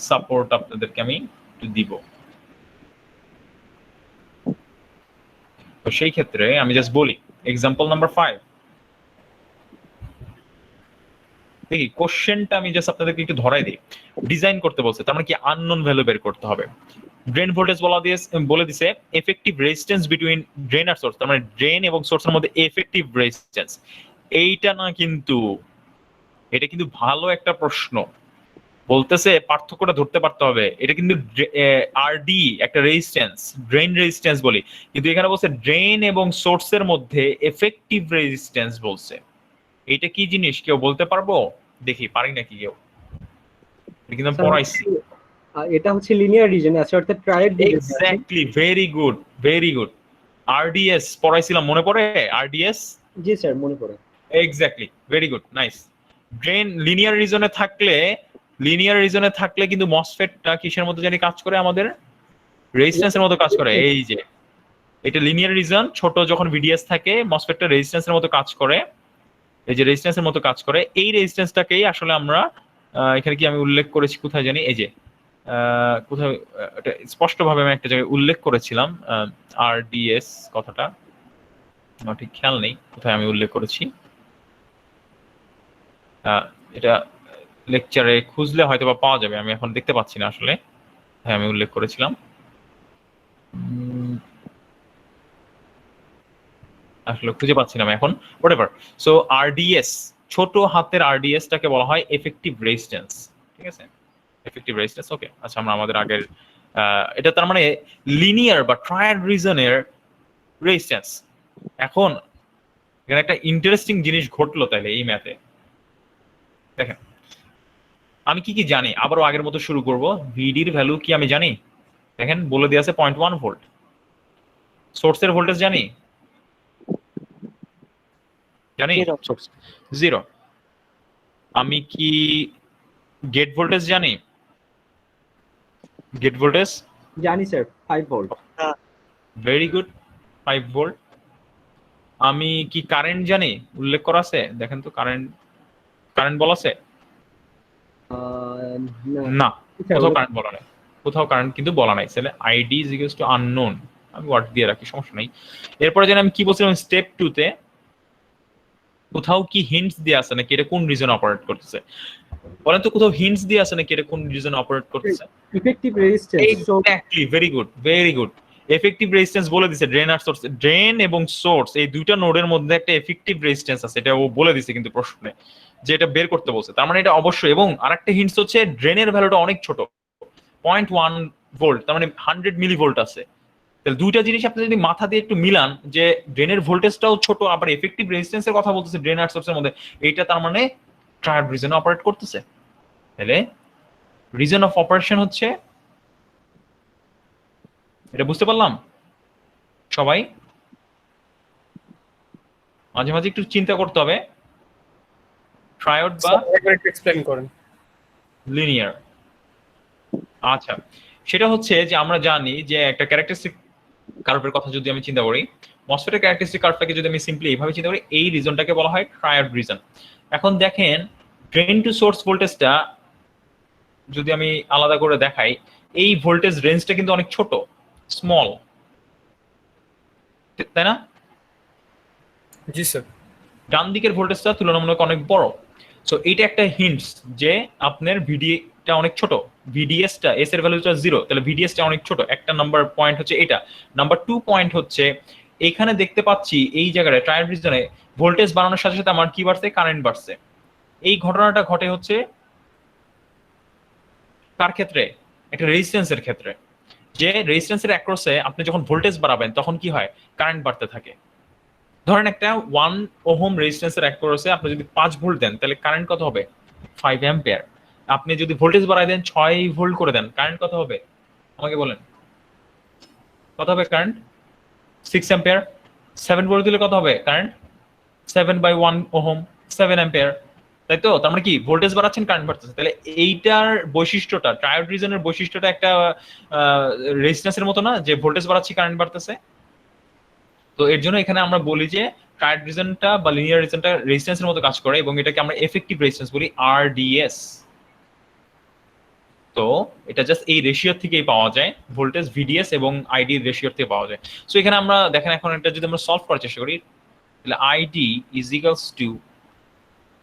সাপোর্ট আপনাদেরকে আমি একটু দিব। তো সেই ক্ষেত্রে আমি জাস্ট বলি এক্সাম্পল নাম্বার 5 দেখি, কোশ্চেনটা আমি জাস্ট আপনাদেরকে একটু ধরাই দিই। ডিজাইন করতে বলছে, তার মানে কি আননোন ভ্যালু বের করতে হবে। ড্রেন ভোল্টেজ বলে দিছে এফেক্টিভ রেজিস্ট্যান্স বিটুইন ড্রেন আর সোর্স, তার মানে ড্রেন এবং সোর্সের মধ্যে এফেক্টিভ রেজিস্ট্যান্স। এইটা না, কিন্তু এটা কিন্তু ভালো একটা প্রশ্ন। বলতেছে পার্থক্যটা ধরতে পারতে হবে। এটা কিন্তু আরডি একটা রেজিস্ট্যান্স, ড্রেন রেজিস্ট্যান্স বলি, কিন্তু এখানে বলছে ড্রেন এবং সোর্সের মধ্যে এফেক্টিভ রেজিস্ট্যান্স বলছে। এইটা কি জিনিস কেউ বলতে পারবো? দেখি পারি নাকি কেউ। এটা কিন্তু পড়াইছি। এটা হচ্ছে লিনিয়ার রিজন আছে, অর্থাৎ triode region. Exactly, very good. RDS পড়াইছিলাম, মনে পড়ে? আরডিএস, জি স্যার মনে পড়ে। Exactly, very good, nice. Drain linear রিজনে থাকলে কিন্তু মসফেটটা কিসের মতো জানি কাজ করে, আমাদের রেজিস্ট্যান্সের মতো কাজ করে। এই যে এটা লিনিয়ার রিজন, ছোট যখন ভিডিএস থাকে মসফেটটা রেজিস্ট্যান্সের মতো কাজ করে, এই যে রেজিস্ট্যান্সের মতো কাজ করে। এই রেজিস্ট্যান্সটাকেই আসলে আমরা এখানে কি আমি উল্লেখ করেছি কোথায় জানি, এই যে কোথায় এটা স্পষ্টভাবে আমি একটা জায়গায় উল্লেখ করেছিলাম আরডিএস কথাটা, আমার ঠিক খেয়াল নেই কোথায় আমি উল্লেখ করেছি। এটা লেকচারে খুঁজলে হয়তো বা পাওয়া যাবে, আমি এখন দেখতে পাচ্ছি না আসলে। হ্যাঁ, আমি উল্লেখ করেছিলাম, আসলে খুঁজে পাচ্ছি না আমি এখন। হোয়াটএভার। সো আরডিএস, ছোট হাতের আরডিএস টাকে বলা হয় এফেক্টিভ রেজিস্ট্যান্স, ঠিক আছে? Effective resistance. ওকে, আচ্ছা, আমরা আমাদের আগের এটা তার মানে লিনিয়ার বা ট্রায়াড রিজনের রেজিস্ট্যান্স। এখন এখানে একটা ইন্টারেস্টিং জিনিস ঘটলো তাইলে এই ম্যাথে। দেখেন আমি কি জানি, আবারও আগের মতো শুরু করব। ভিডির ভ্যালু কি আমি জানি? দেখেন বলে দিয়ে আছে 0.1 ভোল্ট। সোর্সের ভোল্টেজ জানি? জিরো। আমি কি গেট ভোল্টেজ জানি? গেট ভোল্টেজ জানি sir, 5 volt. Very good, 5 volt. আমি কি কারেন্ট জানি? উল্লেখ করা আছে, দেখেন তো কারেন্ট বলা আছে? না, কোথাও কারেন্ট বলা নাই, কোথাও কারেন্ট কিন্তু বলা নাই। তাহলে ID is equals to unknown, আমি ওয়াট দিয়ে রাখি, সমস্যা নাই। এরপরে যেন আমি কি বলছিলাম স্টেপ 2 তে, কোথাও কি হিন্টস দিয়ে আছে নাকি এটা কোন রিজন অপারেট করতেছে? বলেন তো, কোথাও হিন্টস দিয়ে আছে নাকি এটা কোন রিজন অপারেট করতেছে? Effective resistance. Exactly, very good. Effective resistance বলে দিছে ড্রেন আর সোর্স, ড্রেন এবং সোর্স এই দুইটা নোডের মধ্যে একটা এফেক্টিভ রেজিস্ট্যান্স আছে, এটা ও বলে দিছে কিন্তু প্রশ্নে যে এটা বের করতে বলছে, তার মানে এটা অবশ্যই। এবং আরেকটা হিন্টস হচ্ছে ড্রেনের ভ্যালুটা অনেক ছোট, 0.1 ভোল্ট, তার মানে 100 মিলি ভোল্ট আছে। তাহলে দুইটা জিনিস আপনি যদি মাথা দিয়ে একটু মিলান যে ড্রেনের ভোল্টেজটাও ছোট আবার এফেক্টিভ রেজিস্ট্যান্সের কথা বলতেছে ড্রেন আর সোর্সের মধ্যে, এইটা তার মানে ট্রায়াড রিজনে অপারেট করতেছে। তাহলে রিজন অফ অপারেশন হচ্ছে এটা, বুঝতে পারলাম সবাই? মাঝে মাঝে একটু চিন্তা করতে হবে, ট্রায়াড বা একবার একটু এক্সপ্লেইন করেন। লিনিয়ার। আচ্ছা, সেটা হচ্ছে যে আমরা জানি যে একটা ক্যারেক্টারিস্টিক কার্ভের কথা যদি আমি চিন্তা করি, মসফেটের ক্যারেক্টারিস্টিক কার্ভটাকে যদি আমি সিম্পলি এইভাবে চিন্তা করি, এই রিজনটাকে বলা হয় ট্রায়াড রিজন। এখন দেখেন ড্রেন টু সোর্স ভোল্টেজটা যদি আমি আলাদা করে দেখাই, এই ভোল্টেজ রেঞ্জটা কিন্তু অনেক ছোট, স্মল, তাই না? জি স্যার। ডান দিকের ভোল্টেজটা তুলনামূলক অনেক বড়। সো এইটা একটা হিন্টস যে আপনার ভিডিটা অনেক ছোট, ভিডিএসটা এস এর ভ্যালুটা 0, তাহলে ভিডিএসটা অনেক ছোট। একটা নাম্বার পয়েন্ট হচ্ছে এটা। নাম্বার 2 পয়েন্ট হচ্ছে এখানে দেখতে পাচ্ছি এই জায়গায় ট্রায়াড রিজনে ভোল্টেজ বাড়ানোর সাথে সাথে আমার কি বাড়ছে, কারেন্ট বাড়ছে। এই ঘটনাটা ঘটে হচ্ছে কার ক্ষেত্রে? একটা রেজিস্ট্যান্সের ক্ষেত্রে, যে রেজিস্ট্যান্সের অ্যাক্রসে আপনি যখন ভোল্টেজ বাড়াবেন তখন কি হয়, কারেন্ট বাড়তে থাকে। ধরেন একটা 1 ওহম রেজিস্ট্যান্সের অ্যাক্রসে আপনি যদি 5 ভোল্ট দেন তাহলে কারেন্ট কত হবে, 5 অ্যাম্পিয়ার। আপনি যদি ভোল্টেজ বাড়ায় দেন 6 ভোল্ট করে দেন, কারেন্ট কত হবে আমাকে বলেন, কত হবে কারেন্ট? 6 অ্যাম্পিয়ার। 7 ভোল্ট দিলে কত হবে কারেন্ট? 7/1 ohm, 7 ampere. তাই তো? তার মানে কি ভোল্টেজ বাড়াচ্ছেন, কারেন্ট বাড়তেছে। তাহলে এইটার বৈশিষ্ট্যটা, ট্রায়াড রিজনের বৈশিষ্ট্যটা একটা রেজিস্ট্যান্সের মতো না, যে ভোল্টেজ বাড়াচ্ছি কারেন্ট বাড়তেছে। তো এর জন্য এখানে আমরা বলি যে ট্রায়াড রিজনটা বা লিনিয়ার রিজনটা রেজিস্ট্যান্সের মতো কাজ করে এবং এটাকে আমরা এফেক্টিভ রেজিস্ট্যান্স বলি, আরডিএস। তো এটা জাস্ট এই রেশিও থেকেই পাওয়া যায়, ভোল্টেজ ভিডিএস এবং আইডি রেশিও থেকে পাওয়া যায়। সো এখানে আমরা দেখেন এখন এটা যদি আমরা সলভ করার চেষ্টা করি, তাহলে ID is equals to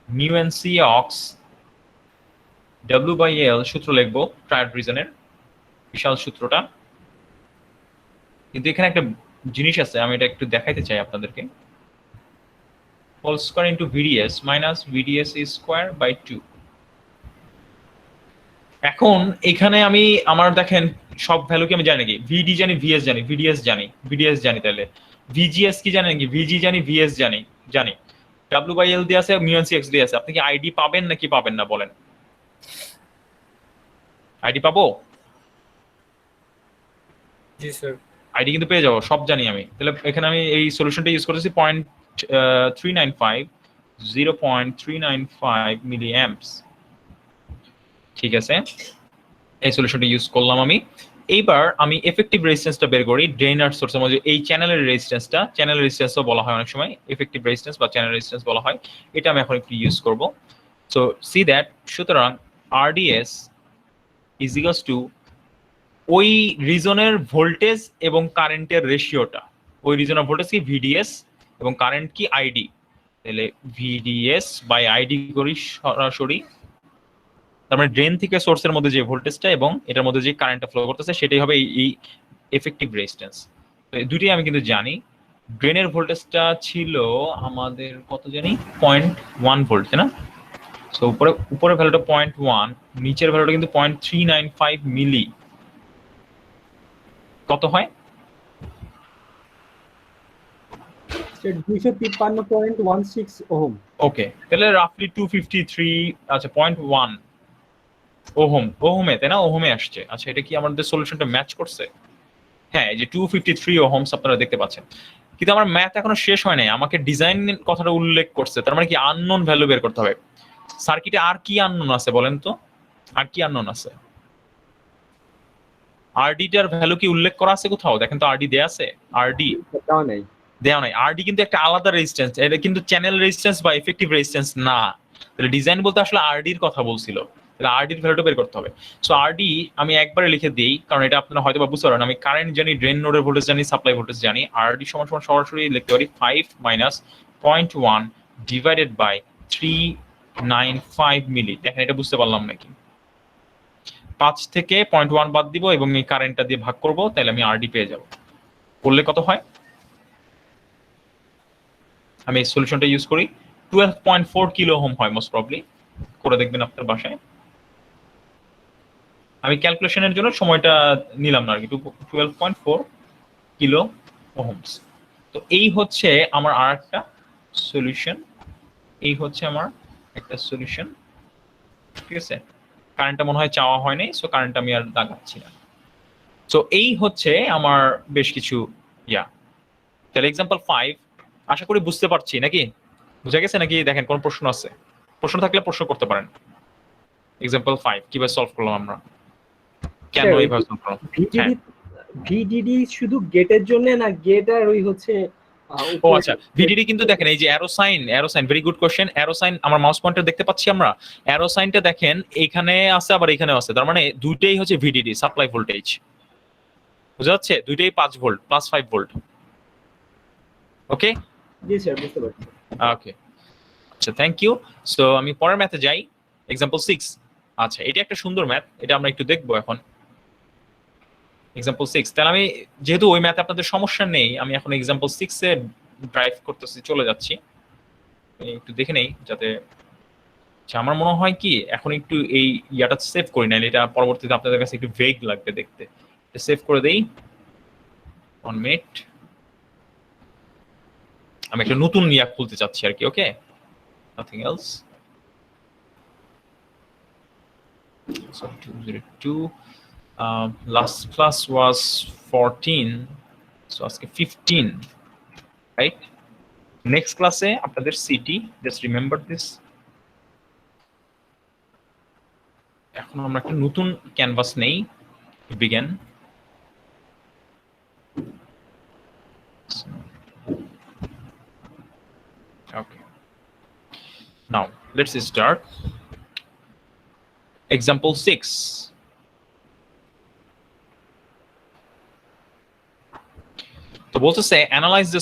mu N C ox W/L সূত্র লিখবো ট্রায়াড রিজনের, বিশাল সূত্রটা। কিন্তু এখানে একটা জিনিস আছে, আমি এটা একটু দেখাইতে চাই আপনাদেরকে। Whole square into VDS minus VDS square by 2। এখন এখানে আমি আমার দেখেন সব ভ্যালু কি আমি জানি নাকি? ভিডি জানি, ভিএস জানি, ভিডিএস জানি, ভিডিএস জানি, তাহলে ভিজিএস কি জানেন কি? ভিজি জানি, ভিএস জানি, জানি। W/L দিয়ে আছে, মিউ এন সি এক্স দিয়ে আছে। আপনি কি আইডি পাবেন নাকি পাবেন না বলেন? আইডি পাবো? জি স্যার। আইডি কিন্তু পেয়ে যাবো, সব জানি আমি। তাহলে এখানে আমি এই সলিউশনটা ইউজ করেছি 0.395 মিলি অ্যাম্পস। ঠিক আছে, এই সলিউশনটা ইউজ করলাম আমি। এইবার আমি এফেক্টিভ রেজিস্ট্যান্সটা বের করি ড্রেন আর সোর্সের মধ্যে। এই চ্যানেলের রেজিস্ট্যান্সটা, চ্যানেল রেজিস্ট্যান্সও বলা হয় অনেক সময়, এফেক্টিভ রেজিস্ট্যান্স বা চ্যানেল রেজিস্ট্যান্স বলা হয়। এটা আমি এখন একটু ইউজ করব। সো সি দ্যাট, সুতরাং আরডিএস ইজ ইকুয়ালস টু ওই রিজনের ভোল্টেজ এবং কারেন্টের রেশিওটা। ওই রিজনের ভোল্টেজ কি ভিডিএস এবং কারেন্ট কি আইডি, তাহলে ভিডিএস বাই আইডি করি সরাসরি। তার মানে ড্রেন থেকে সোর্সের মধ্যে যে ভোল্টেজটা এবং এটার মধ্যে যে কারেন্টটা ফ্লো করতেছে সেটাই হবে এই এফেক্টিভ রেজিস্ট্যান্স। তো এই দুটোই আমি কিন্তু জানি। ড্রেনের ভোল্টেজটা ছিল আমাদের কত জানি, 0.1 ভোল্ট, তাই না? সো উপরের ভ্যালুটা 0.1, নিচের ভ্যালুটা কিন্তু 0.395 মিলি। কত হয়? 253.16 ওহম। ওকে, তাহলে রাফলি 253, আচ্ছা 0.1 ওহম, ওহমে, তাই না? ওহমে আসছে। আচ্ছা, এটা কি আমাদের সলিউশনটা ম্যাচ করছে? হ্যাঁ, এই যে 253 ওহমস আপনারা দেখতে পাচ্ছেন। কিন্তু আমার ম্যাথ এখনো শেষ হয় নাই, আমাকে ডিজাইন কথাটা উল্লেখ করছে। তার মানে কি আননোন ভ্যালু বের করতে হবে। সার্কিটে আর কি আননোন আছে বলেন তো? আর কি আননোন আছে? আরডিটার ভ্যালু কি উল্লেখ করা আছে কোথাও? দেখেন তো, আরডি দেয়া আছে? আরডি দেওয়া নাই। দেওয়া নাই। আরডি কিন্তু একটা আলাদা রেজিস্ট্যান্স, এটা কিন্তু চ্যানেল রেজিস্ট্যান্স বা এফেক্টিভ রেজিস্ট্যান্স না। তাহলে ডিজাইন বলতে আসলে আরডির কথা বলছিল। তাহলে আরডির ভ্যালুটা বের করতে হবে। সো আরডি আমি একবারে লিখে দিই, কারণ এটা আপনারা হয়তো বা বুঝতে পারেন। আমি কারেন্ট জানি, ড্রেন নোডের ভোল্টেজ জানি, সাপ্লাই ভোল্টেজ জানি। আরডি সমান সমান সরাসরি লিখতে পারি 5 মাইনাস 0.1 ডিভাইডেড বাই 395 মিলি। দেখেন এটা বুঝতে পারলাম নাকি? 5 থেকে 0.1 বাদ দিব এবং এই কারেন্টটা দিয়ে ভাগ করব, তাহলে আমি আরডি পেয়ে যাব। করলে কত হয়, আমি এই সলিউশনটা ইউজ করি 12.4 কিলো ওহম হয় মোস্ট প্রবলি, করে দেখবেন আপনার বাসায়। আমি ক্যালকুলেশনের জন্য সময়টা নিলাম না আর কি, 12.4 কিলো ওহমস। তো এই হচ্ছে আমার আর একটা সলিউশন, এই হচ্ছে আমার একটা সলিউশন, ঠিক আছে। কারেন্টটা মনে হয় চাওয়া হয়নি, সো কারেন্ট আমি আর দাগাচ্ছি না। সো এই হচ্ছে আমার বেশ কিছু ইয়া। তাহলে এক্সাম্পল 5 আশা করি বুঝতে পারছি নাকি, বুঝা গেছে নাকি? দেখেন কোন প্রশ্ন আছে, প্রশ্ন থাকলে প্রশ্ন করতে পারেন। এক্সাম্পল 5 কিভাবে সলভ করলাম আমরা, কেন Sir, এইভাবে সলভ করলাম? ভিডিডি ভিডিডি শুধু গেটের জন্য না, গেট আর ওই হচ্ছে ও আচ্ছা, ভিডিডি কিন্তু দেখেন এই যে arrow sign, very good question. Arrow sign আমার মাউস পয়েন্টার দেখতে পাচ্ছি আমরা, অ্যারো সাইনটা দেখেন এখানে আছে আবার এখানেও আছে, তার মানে দুইটাই হচ্ছে ভিডিডি, সাপ্লাই ভোল্টেজ। বুঝা যাচ্ছে? দুইটাই 5 ভোল্ট প্লাস 5 ভোল্ট। ওকে জি স্যার, বুঝতে পারছি। ওকে আচ্ছা, থ্যাংক ইউ। সো আমি পরের ম্যাথে যাই, এক্সাম্পল 6। আচ্ছা, এটা একটা সুন্দর ম্যাথ, এটা আমরা একটু দেখবো এখন। এক্সাম্পল 6, তাহলে আমি যেহেতু ওই ম্যাথে আপনাদের সমস্যা নেই, আমি এখন এক্সাম্পল 6 এ ড্রাইভ করতেছি, চলে যাচ্ছি। একটু দেখে নেই যাতে, আচ্ছা আমার মনে হয় কি এখন একটু এই ইয়াটা সেভ করি না, এটা পরবর্তীতে আপনাদের কাছে একটু ভেগ লাগবে দেখতে, সেভ করে দেই। 1 মিনিট, আমি একটা নতুন ইয়া খুলতে চাচ্ছি আর কি। ওকে, nothing else. So 202, last class was 14, so আজকে 15, right? Next class এ আপনাদের সিটি, just remember this. এখন আমরা একটা নতুন ক্যানভাস নেই, begin. Okay, now let's start example 6. তো বলতেছে অ্যানালাইজ দ্য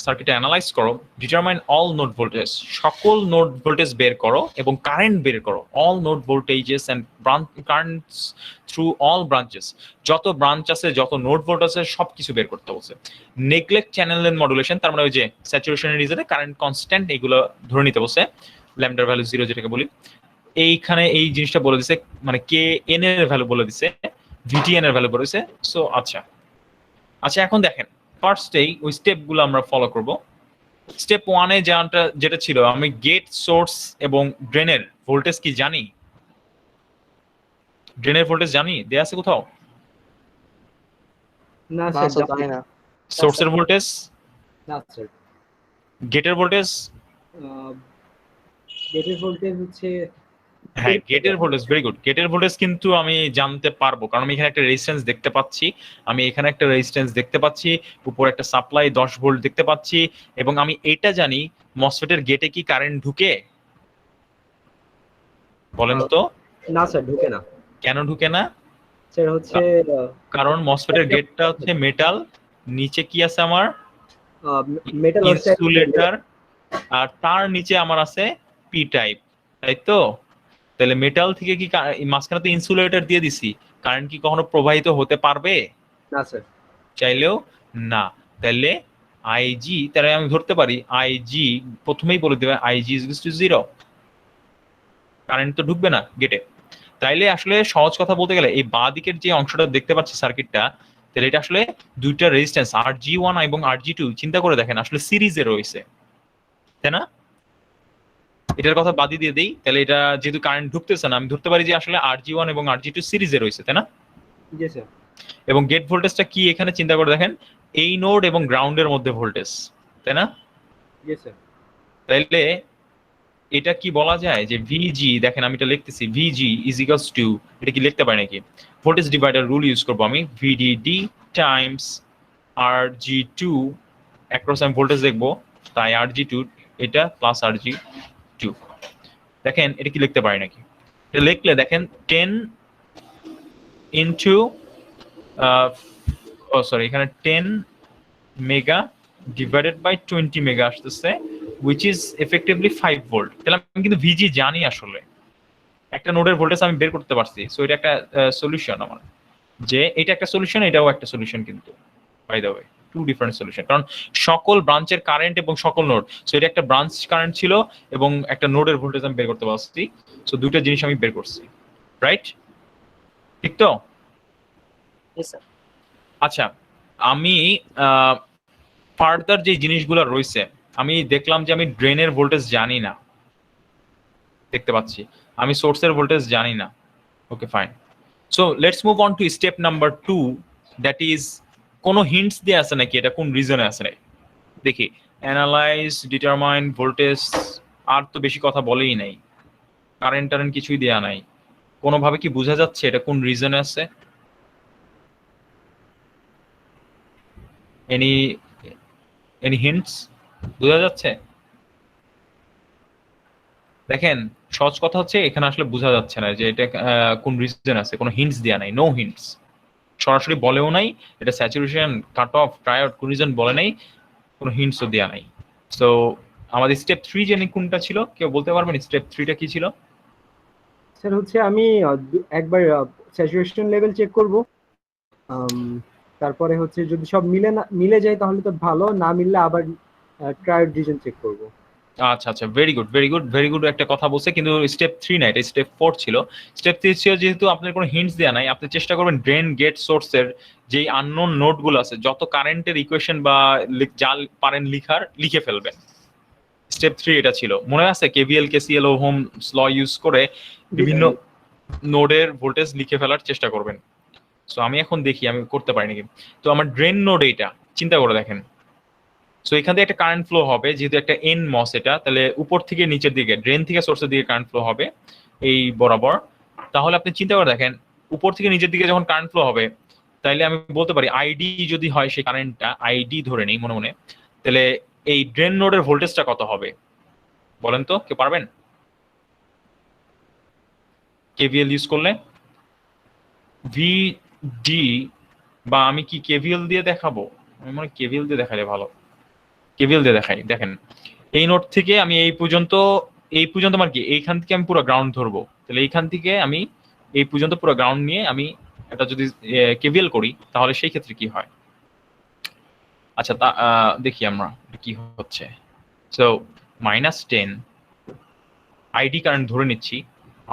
সার্কিট অ্যানালাইজ করো, ডিটারমাইন অল নোড ভোল্টেজ, সকল নোড ভোল্টেজ বের করো এবং কারেন্ট বের করো, all node voltages and currents through all branches, যত ব্রাঞ্চ আছে যত নোড ভোল্ট আছে সবকিছু বের করতে বলছে। নেগলেক্ট চ্যানেল লেন্থ মডুলেশন, তার মানে ওই যে স্যাচুরেশন রিজনে কারেন্ট কনস্ট্যান্ট, এগুলো ধরে নিতে বলছে, ল্যামডার ভ্যালু 0 যেটাকে বলি। এইখানে এই জিনিসটা বলে দিছে, মানে কে এন এর ভ্যালু বলে দিছে, ভিটিএন এর ভ্যালু বলে দিছে। সো আচ্ছা আচ্ছা, এখন দেখেন ফার্স্টেই ওই স্টেপগুলো আমরা ফলো করব। স্টেপ 1 এ যেটা ছিল, আমি গেট, সোর্স এবং ড্রেনের ভোল্টেজ কি জানি? ড্রেনের ভোল্টেজ জানি, দেয়া আছে কোথাও? না না স্যার, স্যার জানি না। সোর্সের ভোল্টেজ, না স্যার। গেটের ভোল্টেজ, গেটের ভোল্টেজ হচ্ছে, হ্যাঁ গেটের ভোল্টেজ, ভেরি গুড। গেটের ভোল্টেজ কিন্তু আমি জানতে পারবো, কারণ আমি এখানে একটা রেজিস্ট্যান্স দেখতে পাচ্ছি, উপরে একটা সাপ্লাই 10 ভোল্ট দেখতে পাচ্ছি, এবং আমি এটা জানি মসফেটের গেটে কি কারেন্ট ঢুকে? বলেন তো। না স্যার ঢুকে না। কেন ঢুকে না? স্যার হচ্ছে কারণ মসফেটের গেটটা হচ্ছে মেটাল, নিচে কি আছে আমার? মেটাল ইনসুলেটর, আর তার নিচে আমার আছে পি টাইপ, তাই তো? তাহলে মেটাল থেকে কি মাঝখানে তো ইনসুলেটর দিয়ে দিছি, কারেন্ট কি কখনো প্রবাহিত হতে পারবে? না স্যার। চাইলেও না। তাহলে আইজি, তাহলে আমি ধরতে পারি আইজি, প্রথমেই বলে দেবে আইজি ইজ টু 0, কারেন্ট তো ঢুকবে না গেটে। তাইলে আসলে সহজ কথা বলতে গেলে এই বাঁ দিকের যে অংশটা দেখতে পাচ্ছি সার্কিটটা, তাহলে এটা আসলে দুইটা রেজিস্ট্যান্স RG1 এবং RG2, চিন্তা করে দেখেন আসলে সিরিজে রয়েছে, তাই না? এটার কথা বাদই দিয়ে দেই, তাহলে এটা যেহেতু কারেন্ট ঢুকতেছে না, আমি ধরতে পারি যে আসলে RG1 এবং RG2 সিরিজে রয়েছে, তাই না? জি স্যার। এবং গেট ভোল্টেজটা কি এখানে চিন্তা করে দেখেন, এই নোড এবং গ্রাউন্ডের মধ্যে ভোল্টেজ, তাই না? জি স্যার। তাইলে এটা কি বলা যায় যে ভিজি, দেখেন আমি এটা লিখতেছি, ভিজি ইজ ইকুয়ালস টু, এটা কি লিখতে পারি নাকি? ভোল্টেজ ডিভাইডার রুল ইউজ করবো আমি, ভিডিডি টাইমস RG2, অ্যাক্রস আমি ভোল্টেজ দেখবো, তাই RG2 এটা প্লাস RG2। দেখেন এটা কি লিখতে পারি নাকি? এটা লিখলে দেখেন 10 ইনটু এখানে 10 মেগা ডিভাইডেড বাই 20 মেগা আসতেছে, which is effectively 5 ভোল্ট। তাহলে আমি কিন্তু ভিজি জানি, আসলে একটা নোডের ভোল্টেজ আমি বের করতে পারছি। সো এটা একটা সলিউশন আমার, যে এটা একটা সলিউশন, এটাও একটা সলিউশন কিন্তু, by the way. Two different solution, কারণ সকল ব্রাঞ্চের কারেন্ট এবং সকল নোড, সো এটা একটা ব্রাঞ্চ কারেন্ট ছিল এবং একটা নোডের ভোল্টেজ আমি বের করতে পারছি, সো দুইটা জিনিস আমি বের করছি, রাইট? ঠিক তো? জি স্যার। আচ্ছা, আমি ফার্দার যে জিনিসগুলো রয়েছে, আমি দেখলাম যে আমি ড্রেনের ভোল্টেজ জানি না, দেখতে পাচ্ছি আমি সোর্সের ভোল্টেজ জানি না। Okay fine, so let's move on to step number 2, that is কোনো হিন্টস দিয়ে আছে নাকি এটা কোন রিজনে আছে নাকি দেখি। অ্যানালাইজ, ডিটারমাইন ভোল্টেজ, আর তো বেশি কথা বলেই নাই, কারেন্ট টারেন্ট কিছুই দেয়া নাই, কোনোভাবে কি বোঝা যাচ্ছে এটা কোন রিজনে আছে? এনি হিন্টস বোঝা যাচ্ছে? দেখেন সহজ কথা হচ্ছে এখানে আসলে বোঝা যাচ্ছে না যে এটা কোন রিজন আছে, কোনো হিন্টস দেয়া নাই, নো হিন্টস, সরাসরি বলেও নাই এটা স্যাচুরেশন, কাট অফ, ট্রায়োড, কোন রিজন বলে নাই, কোনো হিন্টসও দেয়া নাই। সো আমাদের স্টেপ 3 জানি কোনটা ছিল, কেউ বলতে পারবেন স্টেপ 3টা কি ছিল? স্যার হচ্ছে আমি একবার স্যাচুরেশন লেভেল চেক করব, তারপরে হচ্ছে যদি সব মিলে যায় তাহলে তো ভালো, না মিললে আবার ট্রায়োড রিজন চেক করব। আচ্ছা আচ্ছা, very good very good very good, একটা কথা বলছে, কিন্তু স্টেপ 3 না, এটা স্টেপ 4 ছিল। স্টেপ 3 ছিল যেহেতু আপনার কোনো হিন্টস দেয়া নাই, আপনি চেষ্টা করবেন ড্রেন গেট সোর্সের যেই আননোন নোডগুলো আছে, যত কারেন্টের ইকুয়েশন বা যা পারেন লিখে ফেলবেন। স্টেপ 3 এটা ছিল, মনে আছে? কেভিএল, কেসিএল ও হোমস ল ইউজ করে বিভিন্ন নোডের ভোল্টেজ লিখে ফেলার চেষ্টা করবেন। সো আমি এখন দেখি আমি করতে পারি নাকি। তো আমার ড্রেন নোড এইটা, চিন্তা করে দেখেন, সো এখান থেকে একটা কারেন্ট ফ্লো হবে, যেহেতু একটা এন মস এটা, তাহলে উপর থেকে নিচের দিকে, ড্রেন থেকে সোর্সের দিকে কারেন্ট ফ্লো হবে এই বরাবর। তাহলে আপনি চিন্তা করে দেখেন, উপর থেকে নিচের দিকে যখন কারেন্ট ফ্লো হবে, তাইলে আমি বলতে পারি আইডি যদি হয় সেই কারেন্টটা, আইডি ধরে নেই মনে মনে, তাহলে এই ড্রেন নোডের ভোল্টেজটা কত হবে বলেন তো, কেউ পারবেন? কেভিএল ইউজ করলে ভিডি, বা আমি কি কেভিএল দিয়ে দেখাবো? আমি মনে হয় কেভিএল দিয়ে দেখালে ভালো, কেভিএল দিয়ে দেখাই। দেখেন এই নোড থেকে আমি এই পর্যন্ত আমার কি, এইখান থেকে আমি পুরো গ্রাউন্ড ধরবো, তাহলে এইখান থেকে আমি এই পর্যন্ত পুরো গ্রাউন্ড নিয়ে আমি এটা যদি কেভিএল করি তাহলে সেই ক্ষেত্রে কি হয়। আচ্ছা তা দেখি আমরা কি হচ্ছে। সো -10 আইডি কারেন্ট ধরে নিচ্ছি,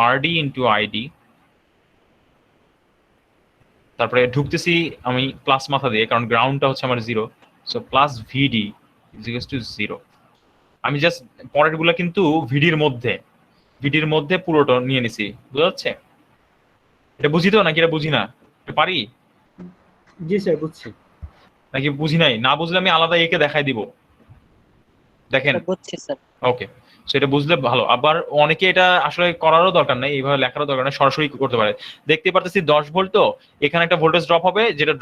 আরডি ইন্টু আইডি, তারপরে ঢুকতেছি আমি প্লাস মাথা দিয়ে, কারণ গ্রাউন্ডটা হচ্ছে আমার 0, so plus VD equals to 0। আমি জাস্ট পরের গুলা কিন্তু ভিডির মধ্যে পুরোটা নিয়ে নিছি, বুঝা যাচ্ছে? এটা বুঝি তো নাকি এটা বুঝি না? এটা পারি জি স্যার বুঝছি। নাকি বুঝি নাই? না বুঝলে আমি আলাদা একে দেখাই দিব, দেখেন। বুঝছি স্যার। ওকে, সেটা বুঝলে ভালো। আবার অনেকে এটা আসলে করারও দরকার নাই, এইভাবে লেখারও দরকার নাই, সরাসরি করতে পারে। দেখতে পারতেছি 10 ভোল্ট, তো এখানে একটা ভোল্টেজ ড্রপ হবে, যেটা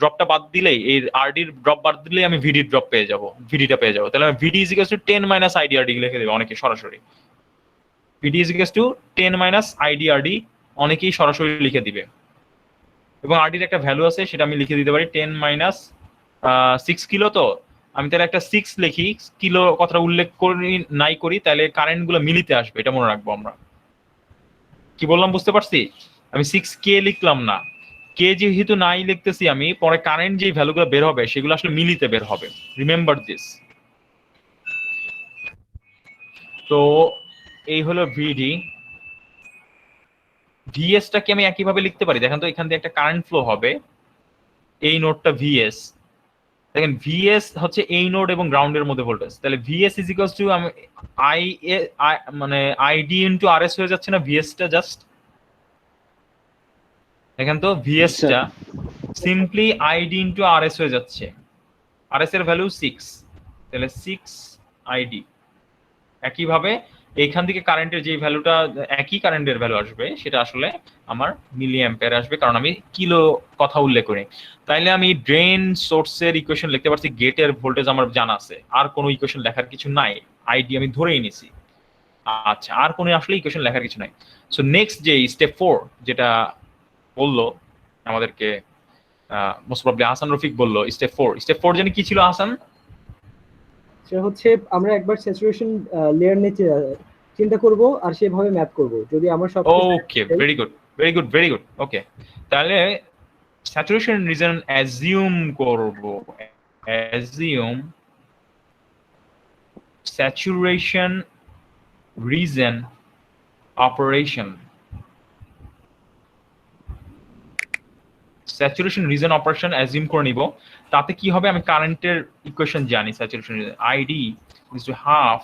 ড্রপটা বাদ দিলেই, এই আরডির ড্রপ বাদ দিলেই আমি ভিডি ড্রপ পেয়ে যাব, ভিডিটা পেয়ে যাব। তাহলে আমি ভিডি ইজ ইকুয়ালস টু 10 - আইডিআরডি লিখে দেবে অনেকে সরাসরি, ভিডি ইজ ইকুয়ালস টু 10 - আইডিআরডি অনেকেই সরাসরি লিখে দিবে। এবং আরডির একটা ভ্যালু আছে, সেটা আমি লিখে দিতে পারি 10 - 6 কিলো। তো আমি তাহলে একটা 6 লিখি, কিলো কথাটা উল্লেখ করি নাই করি, তাহলে কারেন্ট গুলো মিলিতে আসবে, এটা মনে রাখবো আমরা। কি বললাম বুঝতে পারছি? আমি 6 কে লিখলাম না, কে যেহেতু নাই লিখতেছি, আমি পরে কারেন্ট যে ভ্যালুগুলো বের হবে সেগুলো আসলে মিলিতে বের হবে, রিমেম্বার দিস। তো এই হলো ভিডি। ভিএসটা কি আমি একইভাবে লিখতে পারি? দেখেন তো, এখান থেকে একটা কারেন্ট ফ্লো হবে, এই নোডটা ভিএস, দেখেন ভিএস হচ্ছে এই নোড এবং গ্রাউন্ডের মধ্যে ভোল্টেজ, তাহলে ভিএস ইজ ইকুয়ালস টু আমি মানে আইডি ইনটু আরএস হয়ে যাচ্ছে না ভিএসটা? জাস্ট দেখেন তো, ভিএসটা সিম্পলি আইডি ইনটু আরএস হয়ে যাচ্ছে, আরএস এর ভ্যালু 6, তাহলে 6 আইডি। একইভাবে এইখান থেকে কারেন্টের যে ভ্যালুটা, একই কারেন্টের ভ্যালু আসবে, সেটা আসলে আমার মিলি অ্যাম্পিয়ার আসবে, কারণ আমি কিলো কথা উল্লেখ করি। তাইলে আমি ড্রেন সোর্সের ইকুয়েশন লিখতে পারছি, গেটের ভোল্টেজ আমার জানা আছে, আর কোনো ইকুয়েশন লেখার কিছু নাই, আইডি আমি ধরেই নিছি। আচ্ছা, আর কোনো আসলে ইকুয়েশন লেখার কিছু নাই। সো নেক্সট যে স্টেপ 4 যেটা বললো আমাদেরকে মোস্ট প্রবাবলি হাসান রফিক বললো, স্টেপ 4 জানি কি ছিল হাসান? সেটা হচ্ছে আমরা একবার স্যাচুরেশন লেয়ার নিয়ে চিন্তা করব আর সেভাবে ম্যাপ করব, যদি আমার সব okay, very good very good very good. Okay, তাহলে স্যাচুরেশন রিজন অ্যাজিউম করব assume saturation region operation. Saturation region operation assume করে নিব, তাতে কি হবে, আমি কারেন্টের ইকুয়েশন জানি, saturation region ID is to half,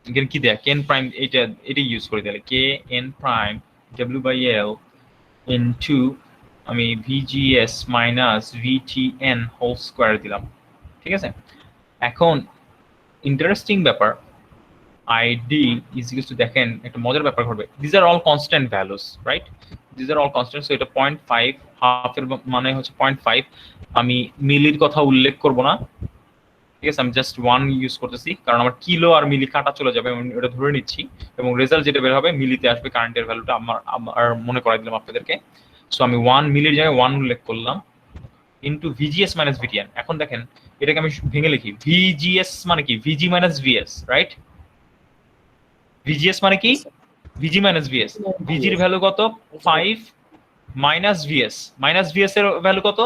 এখানে কি দেয় কেন প্রাইম, এটা ইউজ করে দিলে K N prime W by L into আমি VGS minus VTN whole square দিলাম, ঠিক আছে। এখন ইন্টারেস্টিং ব্যাপার, আইডি ইজ ইকুয়াল টু, দেখেন একটা মজার ব্যাপার ঘটবে, this are all constant values, right, this are all constant. So এটা 0.5, হাফের মানে হচ্ছে 0.5, আমি মিলির কথা উল্লেখ করব না, ঠিক আছে, আমি জাস্ট 1 ইউজ করতেছি, কারণ আমার কিলো আর মিলি কাটা চলে যাবে, আমি এটা ধরে নিচ্ছি, এবং রেজাল্ট যেটা বের হবে মিলিতে আসবে, কারেন্টের ভ্যালুটা আমার মনে করাই দিলাম আপনাদেরকে। সো আমি 1 মিলির জায়গায় 1 উল্লেখ করলাম, ইনটু ভিজিএস মাইনাস ভিটিএন। এখন দেখেন এটাকে আমি ভেঙে লিখি, ভিজিএস মানে কি, ভিজি মাইনাস ভিএস, রাইট, ভিজিএস মানে কি, ভিজি মাইনাস ভিএস, ভিজির ভ্যালু কত 5 মাইনাস ভিএস, মাইনাস ভিএস এর ভ্যালু কত,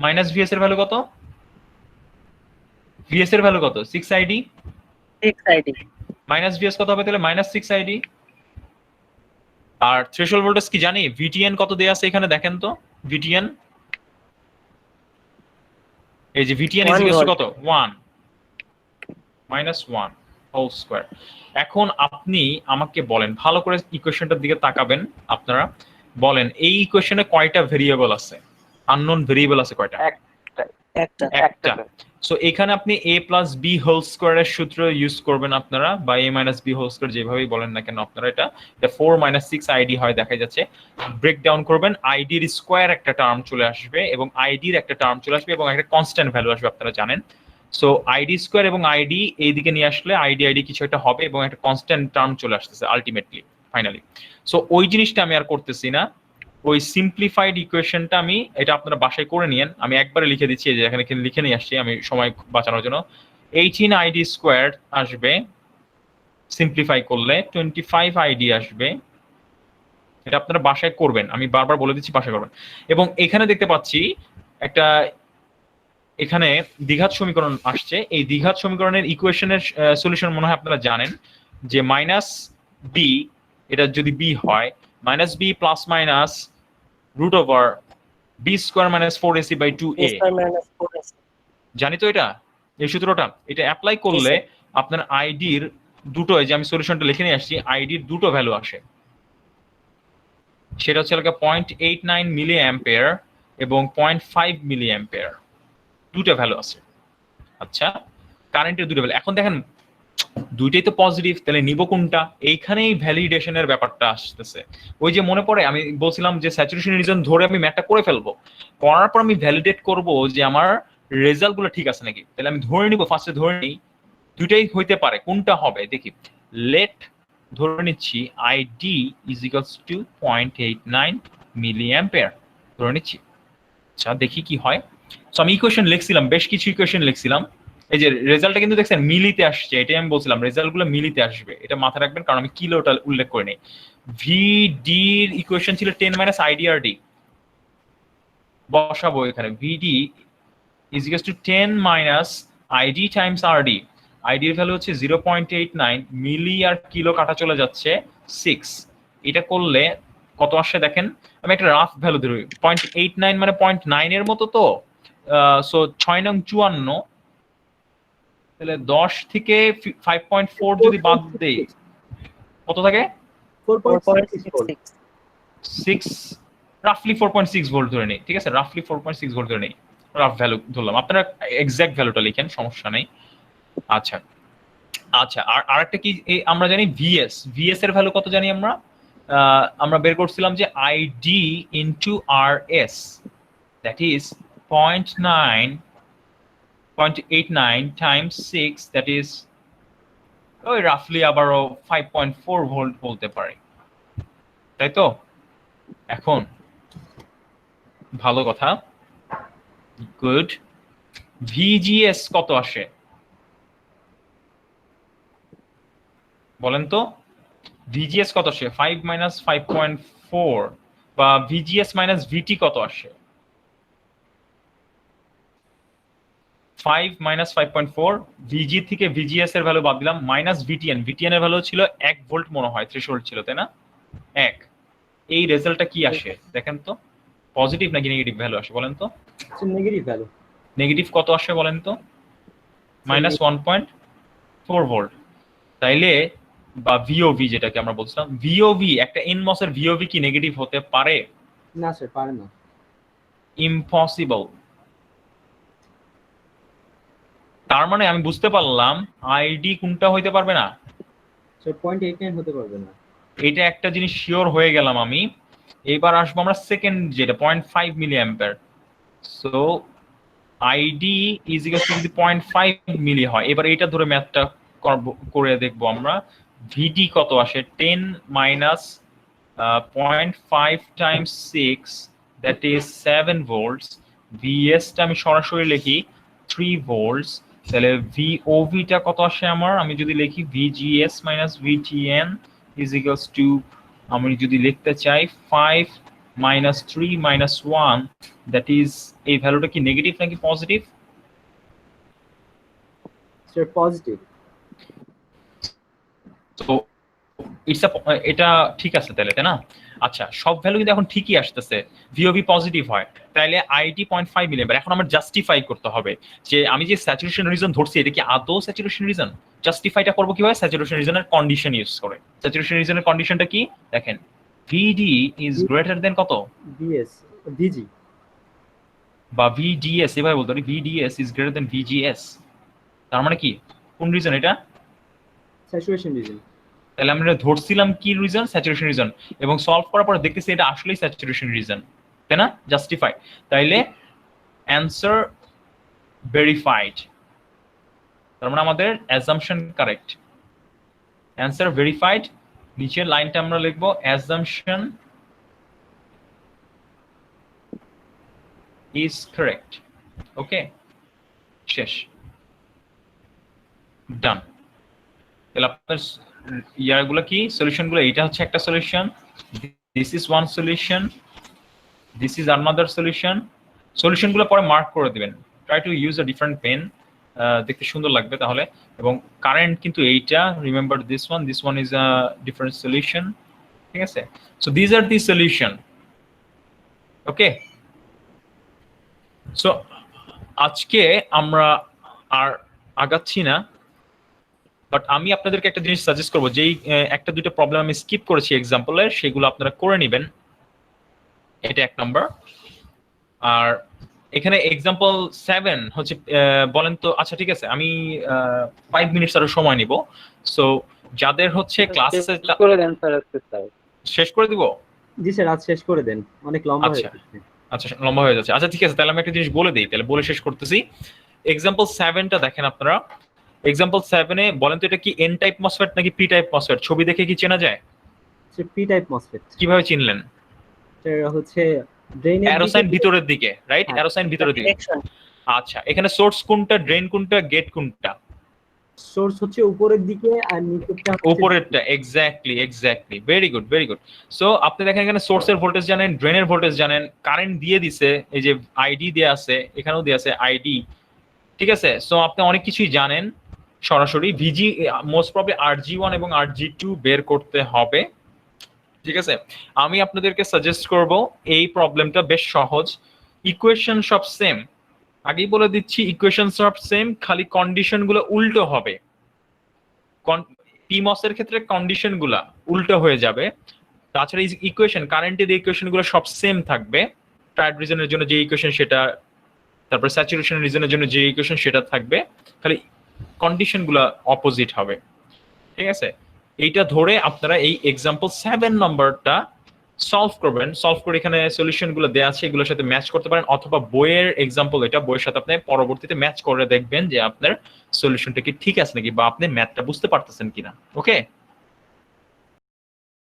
মাইনাস ভিএস এর ভ্যালু কত, ভিএস এর ভ্যালু কত 6 আইডি, 6 আইডি মাইনাস ভিএস কত হবে তাহলে মাইনাস 6 আইডি। আর থ্রেশহোল্ড ভোল্টেজ কি জানি, ভিটিএন কত দেয়া আছে এখানে দেখেন তো, ভিটিএন এই যে ভিটিএন ইজ ইকুয়াল টু কত 1 মাইনাস 1 হোল স্কয়ার। এখন আপনি আমাকে বলেন, ভালো করে ইকুয়েশনটার দিকে তাকাবেন আপনারা, বলেন এই ইকুয়েশনে কয়টা ভেরিয়েবল আছে, আননোন ভেরিয়েবল আছে কয়টা, একটা একটা। সো এখানে আপনি a প্লাস বি হোল স্কোয়ারের সূত্র ইউজ করবেন আপনারা, বা a minus b whole square যেভাবেই বলেন না কেন আপনারা, এটা 4 মাইনাস 6 আইডি হয় দেখা যাচ্ছে। ব্রেক ডাউন করবেন, আইডির স্কোয়ার একটা টার্ম চলে আসবে এবং আইডির একটা টার্ম চলে আসবে এবং একটা কনস্ট্যান্ট ভ্যালু আসবে, আপনারা জানেন। সো আইডি স্কোয়ার এবং আইডি এইদিকে নিয়ে আসলে আইডি কিছু একটা হবে এবং একটা কনস্ট্যান্ট টার্ম চলে আসতেছে আলটিমেটলি, ফাইনালি। সো ওই জিনিসটা আমি আর করতেছি না, ওই সিম্পলিফাইড ইকুয়েশনটা আমি, এটা আপনারা বাসায় করে নিয়েন, আমি একবারে লিখে দিচ্ছি, যে এখানে লিখে নিয়ে আসছি আমি সময় বাঁচানোর জন্য। 18 আইডি স্কোয়ার আসবে, সিম্পলিফাই করলে 25 আইডি আসবে, এটা আপনারা বাসায় করবেন, আমি বারবার বলে দিচ্ছি বাসায় করবেন। এবং এখানে দেখতে পাচ্ছি একটা, এখানে দ্বিঘাত সমীকরণ আসছে, এই দ্বিঘাত সমীকরণের ইকুয়েশনের সলিউশন মনে হয় আপনারা জানেন, যে মাইনাস বি, এটা যদি বি হয়, minus b plus minus root over b square minus 4ac by 2a, minus 4 জানি তো এটা, এই সূত্রটা, এটা অ্যাপ্লাই করলে আপনার আইডির দুটো, যে আমি সলিউশনটা লিখে নিয়ে আসছি, আইডির দুটো ভ্যালু আসে, সেটা হচ্ছে 0.89 মিলি অ্যাম্পিয়ার এবং 0.5 মিলি অ্যাম্পিয়ার, দুটো ভ্যালু আছে। আচ্ছা, কারেন্টের দুটো ভ্যালু, এখন দেখেন দুইটাই তো পজিটিভ, তাহলে নিব কোনটা, এইখানেই ভ্যালিডেশনের ব্যাপারটা আসতেছে। ওই যে মনে পড়ে আমি বলছিলাম যে স্যাচুরেশন রিজন ধরে আমি ম্যাথটা করে ফেলবো, করার পর আমি ভ্যালিডেট করব যে আমার রেজাল্ট গুলো ঠিক আছে নাকি, তাহলে আমি ধরে নিব, ফার্স্টে ধরে নিই দুইটাই হইতে পারে, কোনটা হবে দেখি, লেট ধরে নিচ্ছি ID is equals to 0.89 milli ampere ধরে নিচ্ছি। আচ্ছা দেখি কি হয়। সো আমি ইকুয়েশন লিখছিলাম, বেশ কিছু ইকুয়েশন লিখছিলাম, এই যে রেজাল্টটা কিন্তু দেখছেন মিলিতে আসছে, এটাই আমি বলছিলাম রেজাল্ট গুলো মিলিতে আসবে, এটা মাথায় রাখবেন, কারণ আমি কিলোটা উল্লেখ করে নেই। ভিডি এর ইকুয়েশন ছিল 10 মাইনাস আইডিআরডি, বসাবো এখানে VD is equal to 10 minus ID times RD, ID এর ভ্যালু হচ্ছে 0.89 মিলি, আর কিলো কাটা চলে যাচ্ছে 6, এটা করলে কত আসছে দেখেন, আমি একটা রাফ ভ্যালু ধরি, 0.89 মানে 0.9 এর মতো, তো সো 6 নং 54, তাহলে 10 থেকে 5.4 যদি বাদ দেই কত থাকে, 6, রাফলি 4.6 ভোল্ট ধরে নেই, ঠিক আছে, রাফলি 4.6 ভোল্ট ধরে নেই, রাফ ভ্যালু ধরলাম, আপনারা এক্সাক্ট ভ্যালুটা লিখেন, সমস্যা নেই। আচ্ছা আচ্ছা, আর আরেকটা কি আমরা জানি, ভিএস এর ভ্যালু কত জানি আমরা বের করছিলাম যে ID into RS, that is 0.89 Times 6, that is ওই রাফলি আবারও 5.4 ভোল্ট বলতে পারি, তাই তো। এখন ভালো কথা, গুড, ভিজিএস কত আসে বলেন তো, ভিজিএস কত আসে, 5 মাইনাস 5.4, বা ভিজিএস মাইনাস ভিটি কত আসে, 5 মাইনাস 5.4, ভিজি থেকে ভিজিএস এর ভ্যালু বাদ দিলাম, মাইনাস ভিটিএন, ভিটিএন এর ভ্যালু ছিল 1 ভোল্ট মনে হয়, থ্রেশহোল্ড ছিল তাই না, 1। এই রেজাল্টটা কি আসে দেখেন তো, পজিটিভ নাকি নেগেটিভ ভ্যালু আসে বলেন তো? Negative value. নেগেটিভ কত আসে বলেন তো? Minus 1.4 volt. তাইলে বা ভিওভি যেটাকে আমরা বলছিলাম, ভিওভি একটা এনমস এর ভিওভি কি নেগেটিভ হতে পারে? না স্যার, পারে না। ইম্পসিবল। তার মানে আমি বুঝতে পারলাম আইডি কোনটা হইতে পারবে না, স্যার 0.89 হতে পারবে না। এটা একটা জিনিস শিওর হয়ে গেলাম আমি। এবার আসবো আমরা সেকেন্ড যেটা 0.5 milli ampere. So ID is equal to যদি 0.5 মিলি হয়, এবার এটা ধরে ম্যাথটা করে দেখবো আমরা। ভিডি কত আসে, 10 minus 0.5 times 6, that is 7 volts. ভিএসটা আমি সরাসরি লিখি 3 ভোল্টস, তাহলে ভিওভিটা কত আসে আমার, আমি যদি লিখি VGS minus VTN is equals to, আমি যদি লিখতে চাই 5 মাইনাস 3 মাইনাস 1, দ্যাট ইজ, এই ভ্যালুটা কি নেগেটিভ নাকি পজিটিভ? Sir positive. তো এটা ঠিক আছে তাহলে, তাই না? আচ্ছা, সব ভ্যালু কিন্তু এখন ঠিকই আসতেছে, ভিওভি পজিটিভ হয়, তাহলে আইডি 0.5 মিলি অ্যাম্পিয়ার। এখন আমার জাস্টিফাই করতে হবে যে আমি যে স্যাচুরেশন রিজন ধরছি এটা কি আদৌ স্যাচুরেশন রিজন। জাস্টিফাইটা করবো কিভাবে? স্যাচুরেশন রিজনের কন্ডিশন ইউজ করে। স্যাচুরেশন রিজনের কন্ডিশনটা কি দেখেন, ভিডি ইজ গ্রেটার দেন কত, ভিএস, ভিজি বা ভিডিএস, এভাবে বলতে পারি VDS is greater than VGS. তার মানে কি, কোন রিজন এটা? Saturation region. তাহলে আমরা ধরছিলাম কি রিজন, স্যাচুরেশন রিজন, এবং সলভ করার পর দেখতেছি এটা আসলেই স্যাচুরেশন রিজন, তাই না? জাস্টিফাই, তাইলে অ্যান্সার ভেরিফাইড। তার মানে আমাদের অ্যাজাম্পশন কারেক্ট, অ্যান্সার ভেরিফাইড। নিচের লাইনটা আমরা লিখবো অ্যাজাম্পশন ইজ কারেক্ট। ওকে, শেষ, ডান। তাহলে আপনার ইয়ারগুলো কি, সলিউশনগুলো, এইটা হচ্ছে একটা solution, this is one solution, this is another solution. সলিউশনগুলো পরে মার্ক করে দিবেন, try to use a different pen, দেখতে সুন্দর লাগবে তাহলে। এবং কারেন্ট কিন্তু এইটা, remember this one is a different solution, ঠিক আছে? So this are the solution. Okay, so আজকে আমরা আর আগাচ্ছি না, বাট আমি আপনাদেরকে একটা জিনিস সাজেস্ট করবো, যেই একটা দুটো প্রবলেম আমি স্কিপ করেছি এক্সাম্পলের, সেগুলো আপনারা করে নেবেন, এটা 1 নাম্বার। আর এখানে এক্সাম্পল 7 হচ্ছে, বলেন তো, আচ্ছা ঠিক আছে, আমি 5 মিনিটস আরো সময় নিব। সো যাদের হচ্ছে ক্লাসে করে দেন স্যার আজকে স্যার। শেষ করে দিব। জি স্যার, আজ শেষ করে দেন, অনেক লম্বা হয়ে আচ্ছা। যাচ্ছে। আচ্ছা, লম্বা হয়ে যাচ্ছে। আচ্ছা ঠিক আছে, তাহলে আমি একটা জিনিস বলে দিই, তাহলে বলে শেষ করতেছি। এক্সাম্পল 7টা দেখেন আপনারা। এক্সাম্পল 7-এ বলেন তো, এটা কি এন টাইপ মসফেট নাকি পি টাইপ মসফেট? ছবি দেখে কি চেনা যায়? Sir P type MOSFET. কিভাবে চিনলেন? স্যার হচ্ছে ড্রেনের অ্যারোসাইন ভিতরের দিকে, রাইট? হ্যাঁ। অ্যারোসাইন ভিতরের দিকে। ডিরেকশন। আচ্ছা, এখানে সোর্স কোনটা, ড্রেন কোনটা, গেট কোনটা? সোর্স হচ্ছে উপরের দিকে আর নিচেরটা হচ্ছে উপরেরটা, exactly, very good, very good. So আপনি দেখেন এখানে সোর্সের ভোল্টেজ জানেন, ড্রেনের ভোল্টেজ জানেন, কারেন্ট দিয়ে দিছে, এই যে আইডি দেয়া আছে, এখানেও দেয়া আছে আইডি, ঠিক আছে? সো আপনি অনেক কিছুই জানেন সরাসরি। ভিজি মোস্ট প্রবলি RG1 এবং RG2 বের করতে হবে, ঠিক আছে? আমি আপনাদেরকে সাজেস্ট করব, এই প্রবলেমটা বেশ সহজ, ইকুয়েশন সব সেম, আগেই বলে দিচ্ছি, ইকুয়েশন সব সেম, খালি কন্ডিশন গুলো উল্টো হবে। পিমস এর ক্ষেত্রে কন্ডিশন গুলা উল্টো হয়ে যাবে। তাছাড়া ইকুয়েশন, কারেন্টের ইকুয়েশন গুলো সব সেম থাকবে। ট্রায়াড রিজনের জন্য যে ইকুয়েশন সেটা, তারপর স্যাচুরেশন রিজনের জন্য যে ইকুয়েশন সেটা থাকবে, খালি কন্ডিশন গুলা অপোজিট হবে, ঠিক আছে? এইটা ধরে আপনারা এই এক্সাম্পল 7 নম্বরটা সলভ করবেন। সলভ করে এখানে সলিউশন গুলো দেওয়া আছে, এগুলোর সাথে ম্যাচ করতে পারেন, অথবা বইয়ের এক্সাম্পল, এটা বইয়ের সাথে আপনি পরবর্তীতে ম্যাচ করে দেখবেন যে আপনার সলিউশনটা কি ঠিক আছে নাকি, বা আপনি ম্যাথটা বুঝতে পারতেছেন কিনা। ওকে।